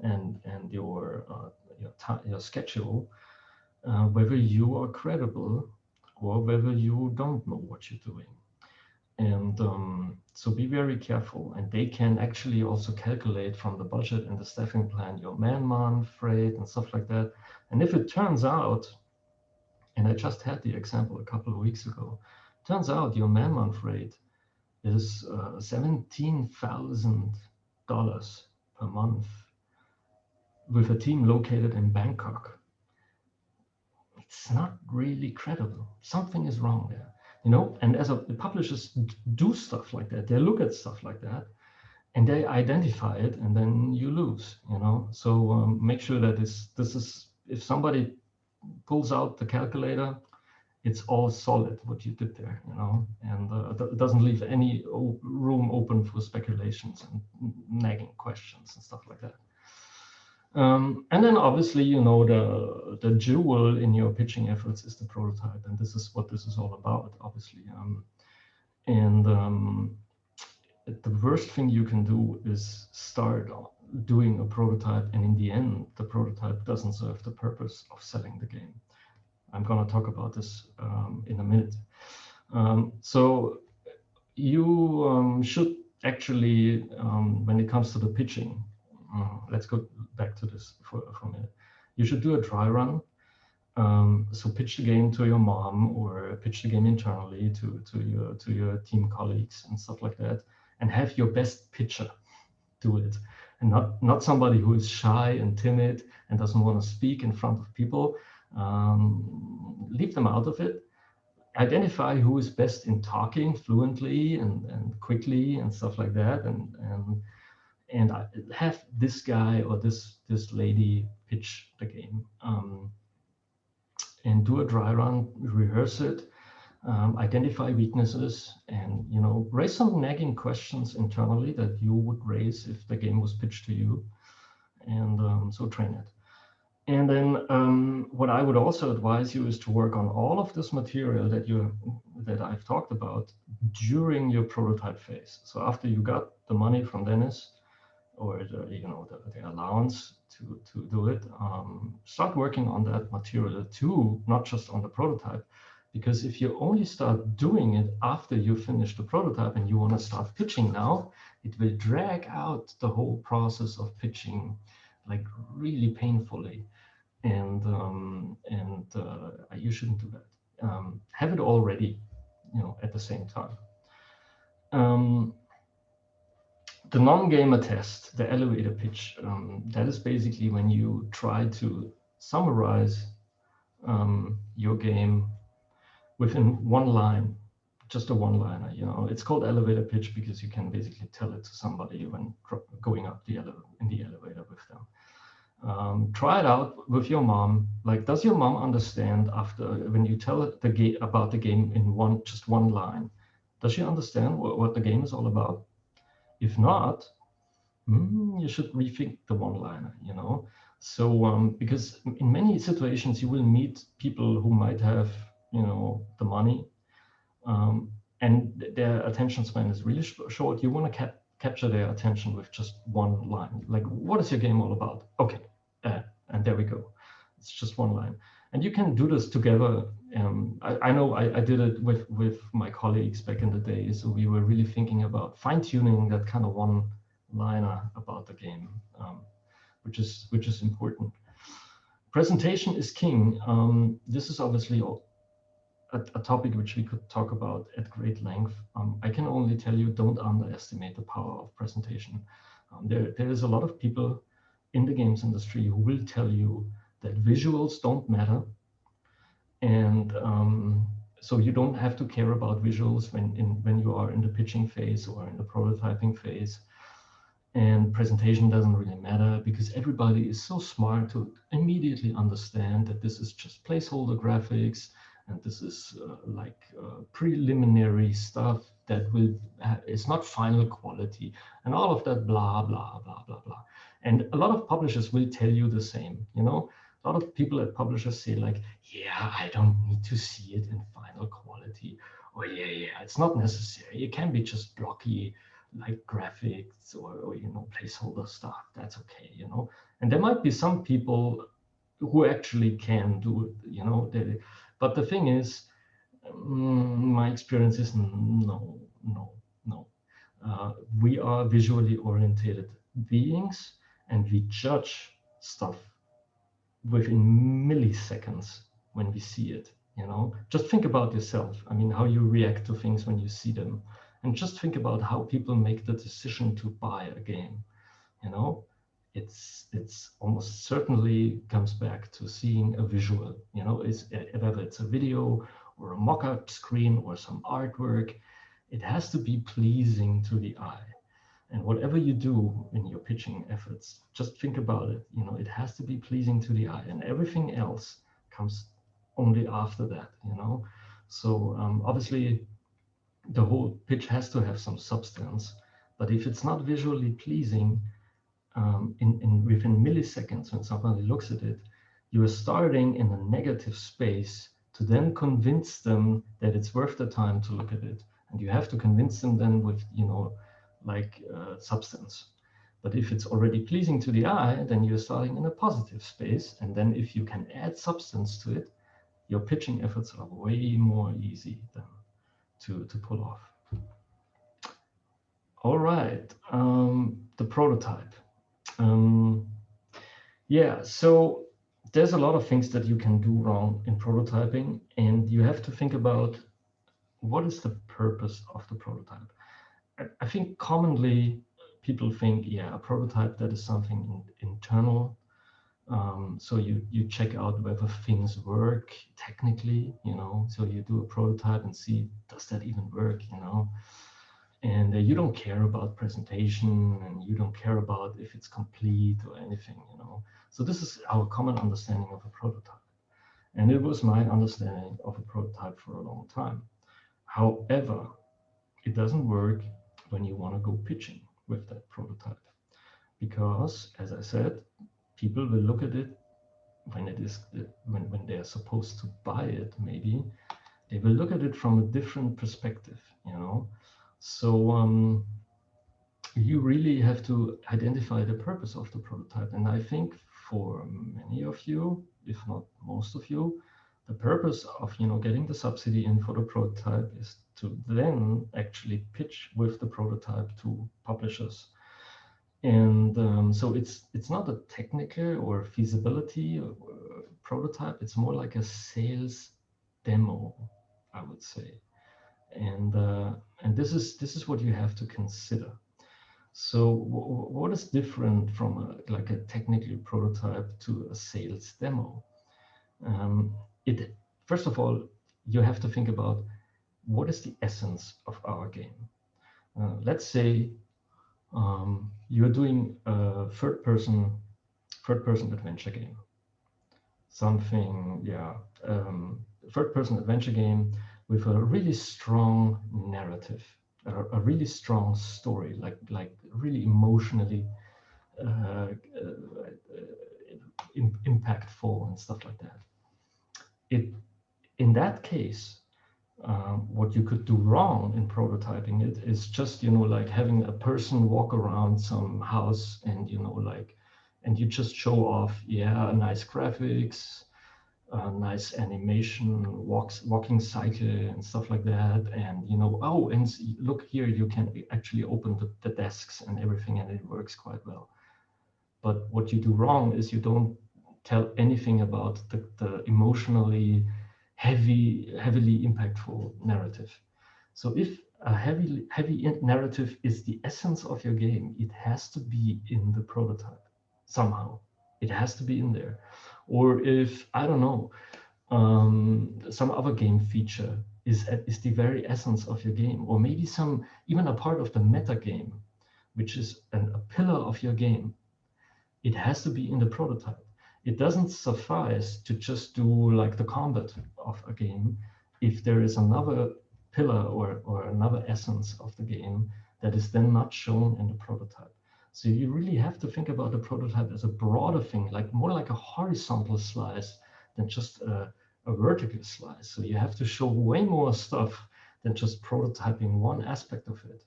and your schedule, whether you are credible or whether you don't know what you're doing. And so be very careful. And they can actually also calculate from the budget and the staffing plan your man-month rate and stuff like that. And if it turns out, and I just had the example a couple of weeks ago, turns out your man-month rate is $17,000 per month with a team located in Bangkok. It's not really credible. Something is wrong there, you know. And as the publishers do stuff like that, they look at stuff like that, and they identify it, and then you lose, you know. So make sure that this is, if somebody pulls out the calculator it's all solid what you did there, you know, and it doesn't leave any room open for speculations and nagging questions and stuff like that. And then obviously, you know, the jewel in your pitching efforts is the prototype, and this is what this is all about, obviously. The worst thing you can do is start doing a prototype, and in the end, the prototype doesn't serve the purpose of selling the game. I'm going to talk about this in a minute. So you should actually, when it comes to the pitching, let's go back to this for a minute. You should do a dry run. So pitch the game to your mom, or pitch the game internally to your team colleagues and stuff like that, and have your best pitcher do it, and not somebody who is shy and timid and doesn't want to speak in front of people. Leave them out of it. Identify who is best in talking fluently and quickly and stuff like that, and have this guy or this lady pitch the game, and do a dry run, rehearse it, identify weaknesses, and, you know, raise some nagging questions internally that you would raise if the game was pitched to you, and so train it. And then what I would also advise you is to work on all of this material that I've talked about during your prototype phase. So after you got the money from Dennis, or the allowance to do it, start working on that material too, not just on the prototype. Because if you only start doing it after you finish the prototype and you want to start pitching now, it will drag out the whole process of pitching, like, really painfully, and you shouldn't do that. Have it all ready, you know, at the same time. The non-gamer test, the elevator pitch, that is basically when you try to summarize your game within one line, just a one-liner. You know, it's called elevator pitch because you can basically tell it to somebody when going up in the elevator with them. Try it out with your mom. Like, does your mom understand after when you tell it about the game in just one line? Does she understand what the game is all about? If not, you should rethink the one-liner, you know. So because in many situations you will meet people who might have, you know, the money, and their attention span is really short. You want to capture their attention with just one line. Like, what is your game all about? Okay, and there we go. It's just one line. And you can do this together. I know I did it with my colleagues back in the day. So we were really thinking about fine-tuning that kind of one-liner about the game, which is important. Presentation is king. This is obviously a topic which we could talk about at great length. I can only tell you, don't underestimate the power of presentation. There is a lot of people in the games industry who will tell you that visuals don't matter. And so you don't have to care about visuals when you are in the pitching phase or in the prototyping phase. And presentation doesn't really matter because everybody is so smart to immediately understand that this is just placeholder graphics, and this is preliminary stuff that it's not final quality, and all of that blah, blah, blah, blah, blah. And a lot of publishers will tell you the same, you know. A lot of people at publishers say, like, yeah, I don't need to see it in final quality. Or yeah, it's not necessary. It can be just blocky, like graphics or you know, placeholder stuff. That's okay, you know. And there might be some people who actually can do it, you know. But the thing is, my experience is no. We are visually oriented beings, and we judge stuff within milliseconds when we see it, you know. Just think about yourself. I mean, how you react to things when you see them, and just think about how people make the decision to buy a game, you know. It's almost certainly comes back to seeing a visual, you know. Whether it's a video or a mock-up screen or some artwork, it has to be pleasing to the eye. And whatever you do in your pitching efforts, just think about it. You know, it has to be pleasing to the eye, and everything else comes only after that, So obviously the whole pitch has to have some substance, but if it's not visually pleasing, within milliseconds when somebody looks at it, you are starting in a negative space to then convince them that it's worth the time to look at it. And you have to convince them then with, substance. But if it's already pleasing to the eye, then you're starting in a positive space. And then if you can add substance to it, your pitching efforts are way more easy than to pull off. All right, the prototype. Yeah, so there's a lot of things that you can do wrong in prototyping, and you have to think about what is the purpose of the prototype. I think commonly people think, yeah, a prototype, that is something internal. So you check out whether things work technically, so you do a prototype and see, does that even work, and you don't care about presentation, and you don't care about if it's complete or anything, So this is our common understanding of a prototype. And it was my understanding of a prototype for a long time. However, it doesn't work when you want to go pitching with that prototype. Because, as I said, people will look at it when when they're supposed to buy it, maybe. They will look at it from a different perspective, So you really have to identify the purpose of the prototype. And I think for many of you, if not most of you, the purpose of getting the subsidy in for the prototype is to then actually pitch with the prototype to publishers. And so it's not a technical or feasibility prototype. It's more like a sales demo, I would say. And this is what you have to consider. So what is different from a technical prototype to a sales demo? First of all, you have to think about what is the essence of our game. Let's say you're doing a third-person adventure game. Something, third-person adventure game with a really strong narrative, a really strong story, like really emotionally impactful and stuff like that. In that case, what you could do wrong in prototyping it is just like having a person walk around some house and and you just show off, nice graphics, nice animation, walking cycle and stuff like that, and oh, and look here, you can actually open the desks and everything, and it works quite well. But what you do wrong is you don't tell anything about the emotionally heavily impactful narrative. So if a heavy narrative is the essence of your game, it has to be in the prototype somehow. It has to be in there. Or if, I don't know, some other game feature is the very essence of your game, or maybe even a part of the meta game, which is a pillar of your game, it has to be in the prototype. It doesn't suffice to just do like the combat of a game if there is another pillar or another essence of the game that is then not shown in the prototype. So you really have to think about the prototype as a broader thing, more like a horizontal slice than just a vertical slice. So you have to show way more stuff than just prototyping one aspect of it,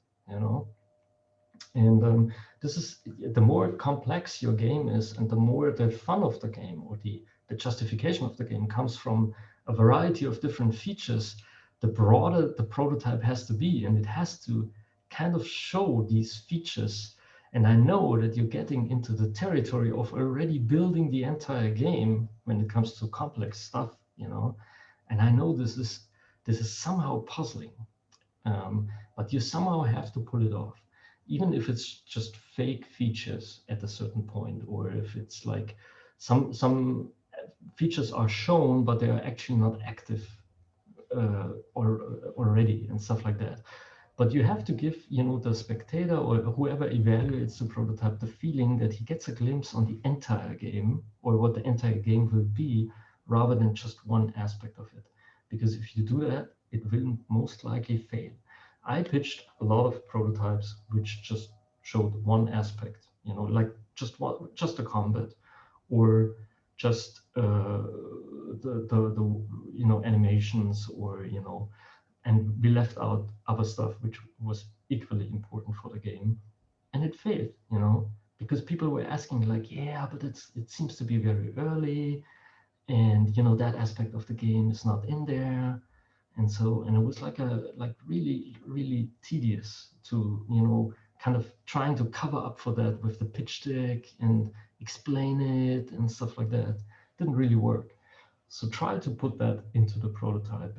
And this is, the more complex your game is, and the more the fun of the game or the justification of the game comes from a variety of different features, the broader the prototype has to be, and it has to kind of show these features. And I know that you're getting into the territory of already building the entire game when it comes to complex stuff, And I know this is somehow puzzling, but you somehow have to pull it off. Even if it's just fake features at a certain point, or if it's like some features are shown, but they are actually not active or already and stuff like that. But you have to give, the spectator or whoever evaluates the prototype the feeling that he gets a glimpse on the entire game, or what the entire game will be, rather than just one aspect of it. Because if you do that, it will most likely fail. I pitched a lot of prototypes which just showed one aspect, like just the combat, or just the animations, or and we left out other stuff which was equally important for the game, and it failed, because people were asking like, yeah, but it seems to be very early, and that aspect of the game is not in there. And it was like really, really tedious to, kind of trying to cover up for that with the pitch deck and explain it and stuff like that. Didn't really work. So try to put that into the prototype.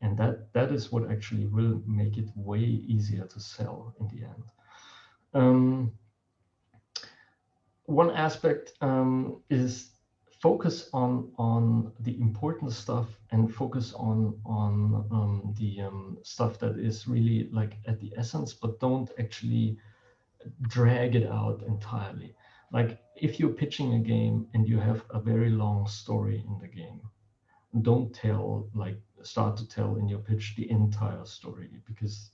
And that is what actually will make it way easier to sell in the end. One aspect is focus on the important stuff, and focus on the stuff that is really like at the essence, but don't actually drag it out entirely. Like if you're pitching a game and you have a very long story in the game, don't start to tell in your pitch the entire story, because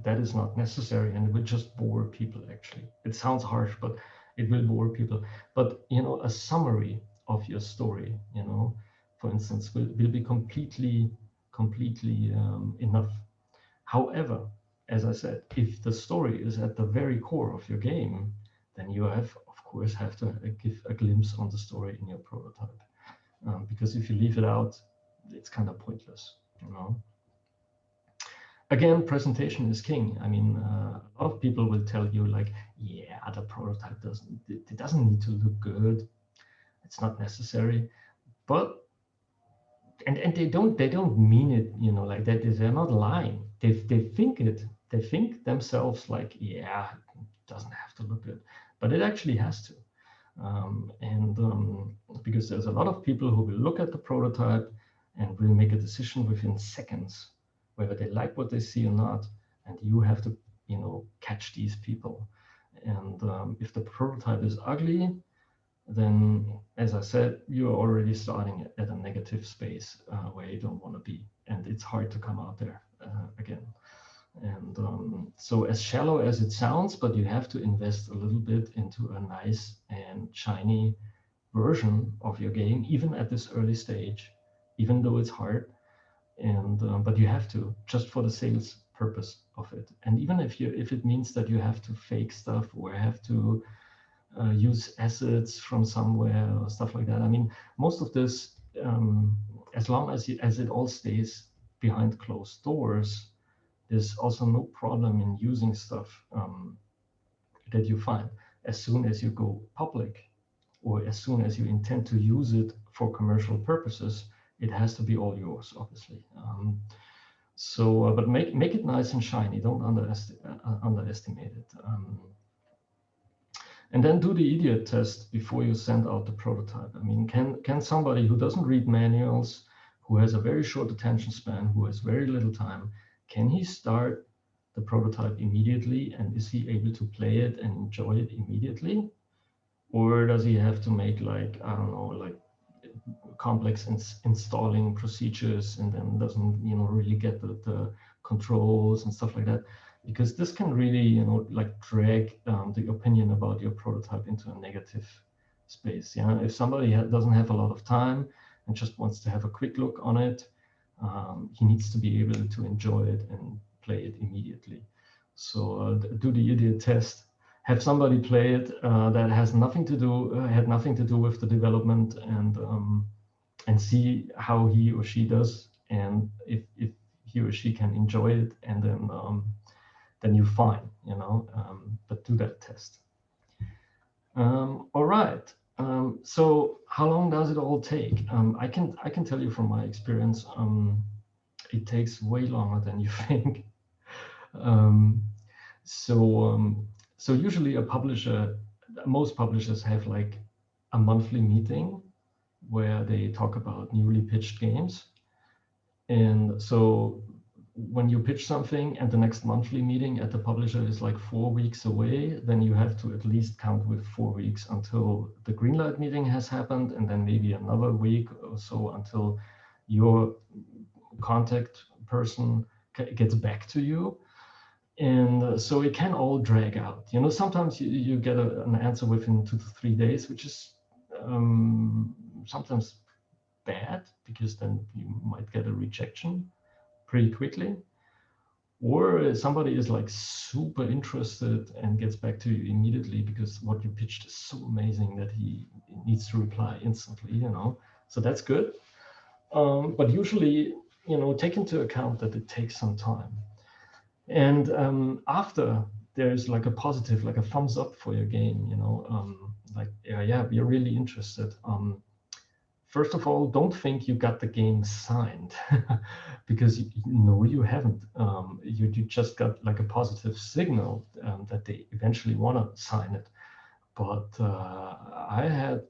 that is not necessary, and it will just bore people. Actually, it sounds harsh, but it will bore people. But a summary of your story, for instance, will be completely enough. However, as I said, if the story is at the very core of your game, then you of course have to give a glimpse on the story in your prototype, because if you leave it out, it's kind of pointless. Again, presentation is king. I mean, a lot of people will tell you like, yeah, the prototype doesn't need to look good. It's not necessary. But and they don't mean it, like that. They're not lying. They think it. They think themselves like, yeah, it doesn't have to look good, but it actually has to. Because there's a lot of people who will look at the prototype and will make a decision within seconds whether they like what they see or not, and you have to catch these people. And if the prototype is ugly, then, as I said, you're already starting at a negative space where you don't want to be, and it's hard to come out there again. And so as shallow as it sounds, but you have to invest a little bit into a nice and shiny version of your game, even at this early stage, even though it's hard. And but you have to, just for the sales purpose of it. And even if it means that you have to fake stuff, or have to use assets from somewhere or stuff like that. I mean, most of this, as long as it all stays behind closed doors, there's also no problem in using stuff that you find. As soon as you go public, or as soon as you intend to use it for commercial purposes, it has to be all yours, obviously. But make it nice and shiny. Don't underestimate it. And then do the idiot test before you send out the prototype. I mean, can somebody who doesn't read manuals, who has a very short attention span, who has very little time, can he start the prototype immediately? And is he able to play it and enjoy it immediately? Or does he have to make like, I don't know, like complex installing procedures, and then doesn't really get the controls and stuff like that? Because this can really like drag the opinion about your prototype into a negative space. If somebody doesn't have a lot of time and just wants to have a quick look on it, he needs to be able to enjoy it and play it immediately. So do the idiot test. Have somebody play it that had nothing to do with the development, and see how he or she does, and if he or she can enjoy it, and then you're fine, but do that test. All right. So how long does it all take? I can tell you from my experience, it takes way longer than you think. So usually most publishers have like a monthly meeting where they talk about newly pitched games. And so when you pitch something and the next monthly meeting at the publisher is like 4 weeks away, then you have to at least count with 4 weeks until the greenlight meeting has happened, and then maybe another week or so until your contact person gets back to you. And so it can all drag out. You know, sometimes you get an answer within 2 to 3 days, which is sometimes bad, because then you might get a rejection pretty quickly. Or somebody is like super interested and gets back to you immediately because what you pitched is so amazing that he needs to reply instantly, you know. So that's good. But usually, you know, take into account that it takes some time. And after there's like a positive, like a thumbs up for your game, you know, like, yeah, we're really interested. First of all, don't think you got the game signed because no, you haven't. You just got like a positive signal that they eventually want to sign it. But I had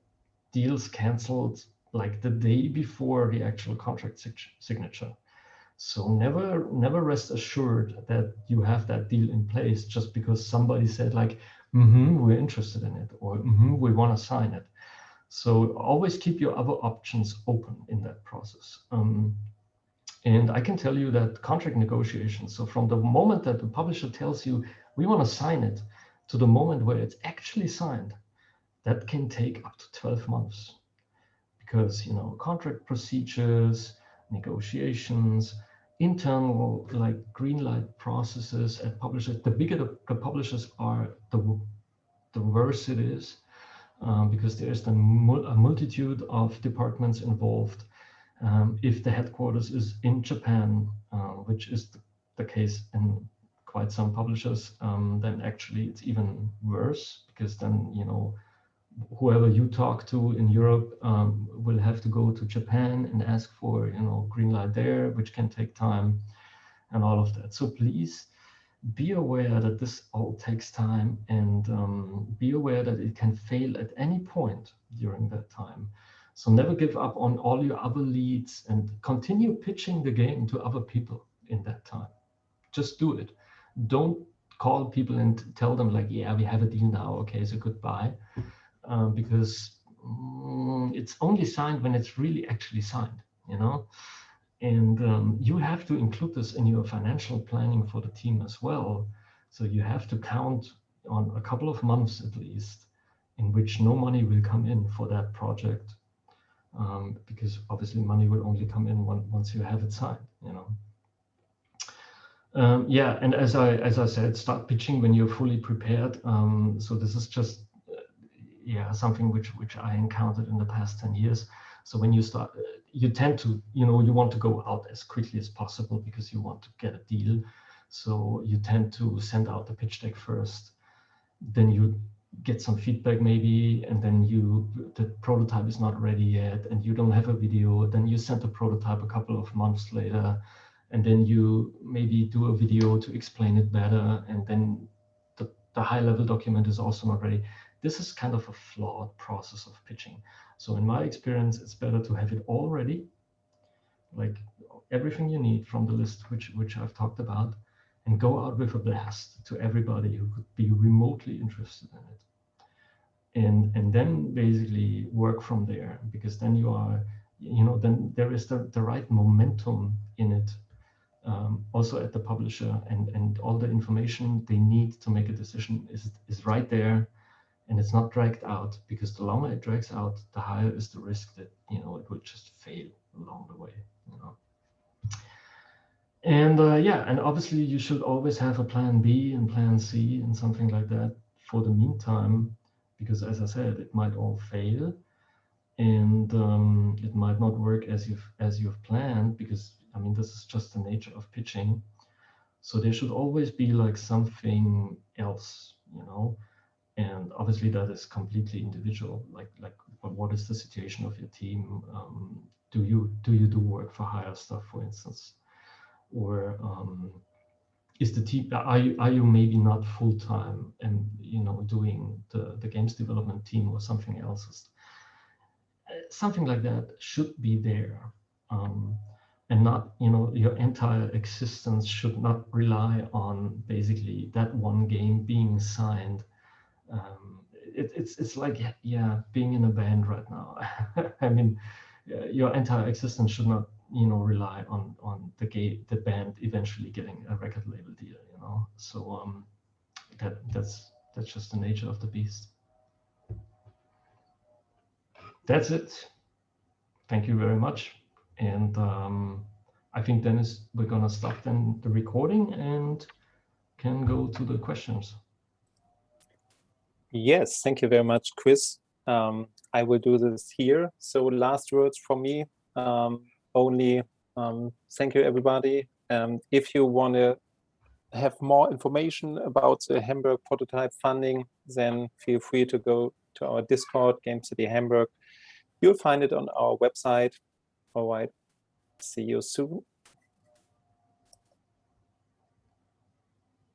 deals canceled like the day before the actual contract signature. So never rest assured that you have that deal in place just because somebody said like, we're interested in it, or we want to sign it. So always keep your other options open in that process. And I can tell you that contract negotiations, so from the moment that the publisher tells you, we want to sign it, to the moment where it's actually signed, that can take up to 12 months. Because, you know, contract procedures, negotiations, internal like greenlight processes at publishers, the bigger the publishers are, the worse it is. Because there's a multitude of departments involved. If the headquarters is in Japan, which is the case in quite some publishers, then actually it's even worse, because then, you know, whoever you talk to in Europe will have to go to Japan and ask for, you know, green light there, which can take time and all of that. So please be aware that this all takes time, and be aware that it can fail at any point during that time. So never give up on all your other leads, and continue pitching the game to other people in that time. Just do it. Don't call people and tell them like, yeah, we have a deal now, okay, so goodbye. Because it's only signed when it's really actually signed, you know. And you have to include this in your financial planning for the team as well. So you have to count on a couple of months at least in which no money will come in for that project, because obviously money will only come in once you have it signed, you know. Yeah, and as I said, start pitching when you're fully prepared. So this is just yeah, something which I encountered in the past 10 years. So when you start, you tend to, you know, you want to go out as quickly as possible because you want to get a deal. So you tend to send out the pitch deck first, then you get some feedback maybe, and then the prototype is not ready yet, and you don't have a video. Then you send the prototype a couple of months later, and then you maybe do a video to explain it better, and then the high-level document is also not ready. This is kind of a flawed process of pitching. So in my experience, it's better to have it all ready, like everything you need from the list which I've talked about, and go out with a blast to everybody who could be remotely interested in it. And then basically work from there, because then you are, you know, then there is the right momentum in it, also at the publisher, and all the information they need to make a decision is right there. And it's not dragged out, because the longer it drags out, the higher is the risk that, you know, it will just fail along the way, you know. And yeah, and obviously you should always have a plan B and plan C and something like that for the meantime, because as I said, it might all fail, and it might not work as you've planned, because I mean, this is just the nature of pitching. So there should always be like something else, you know. And obviously that is completely individual. Like what is the situation of your team? Do you do work for hire stuff, for instance, or is the team, are you maybe not full time and, you know, doing the games development team or something else? Something like that should be there. and not, you know, your entire existence should not rely on basically that one game being signed. It's like, yeah, being in a band right now. I mean, your entire existence should not, you know, rely on the band eventually getting a record label deal, you know. So that's just the nature of the beast. That's it. Thank you very much. And I think, Dennis, we're gonna stop then the recording and can go to the questions. Yes, thank you very much, Chris. I will do this here. So last words from me. Only thank you, everybody. If you want to have more information about the Hamburg prototype funding, then feel free to go to our Discord, Gamecity Hamburg. You'll find it on our website. All right. See you soon.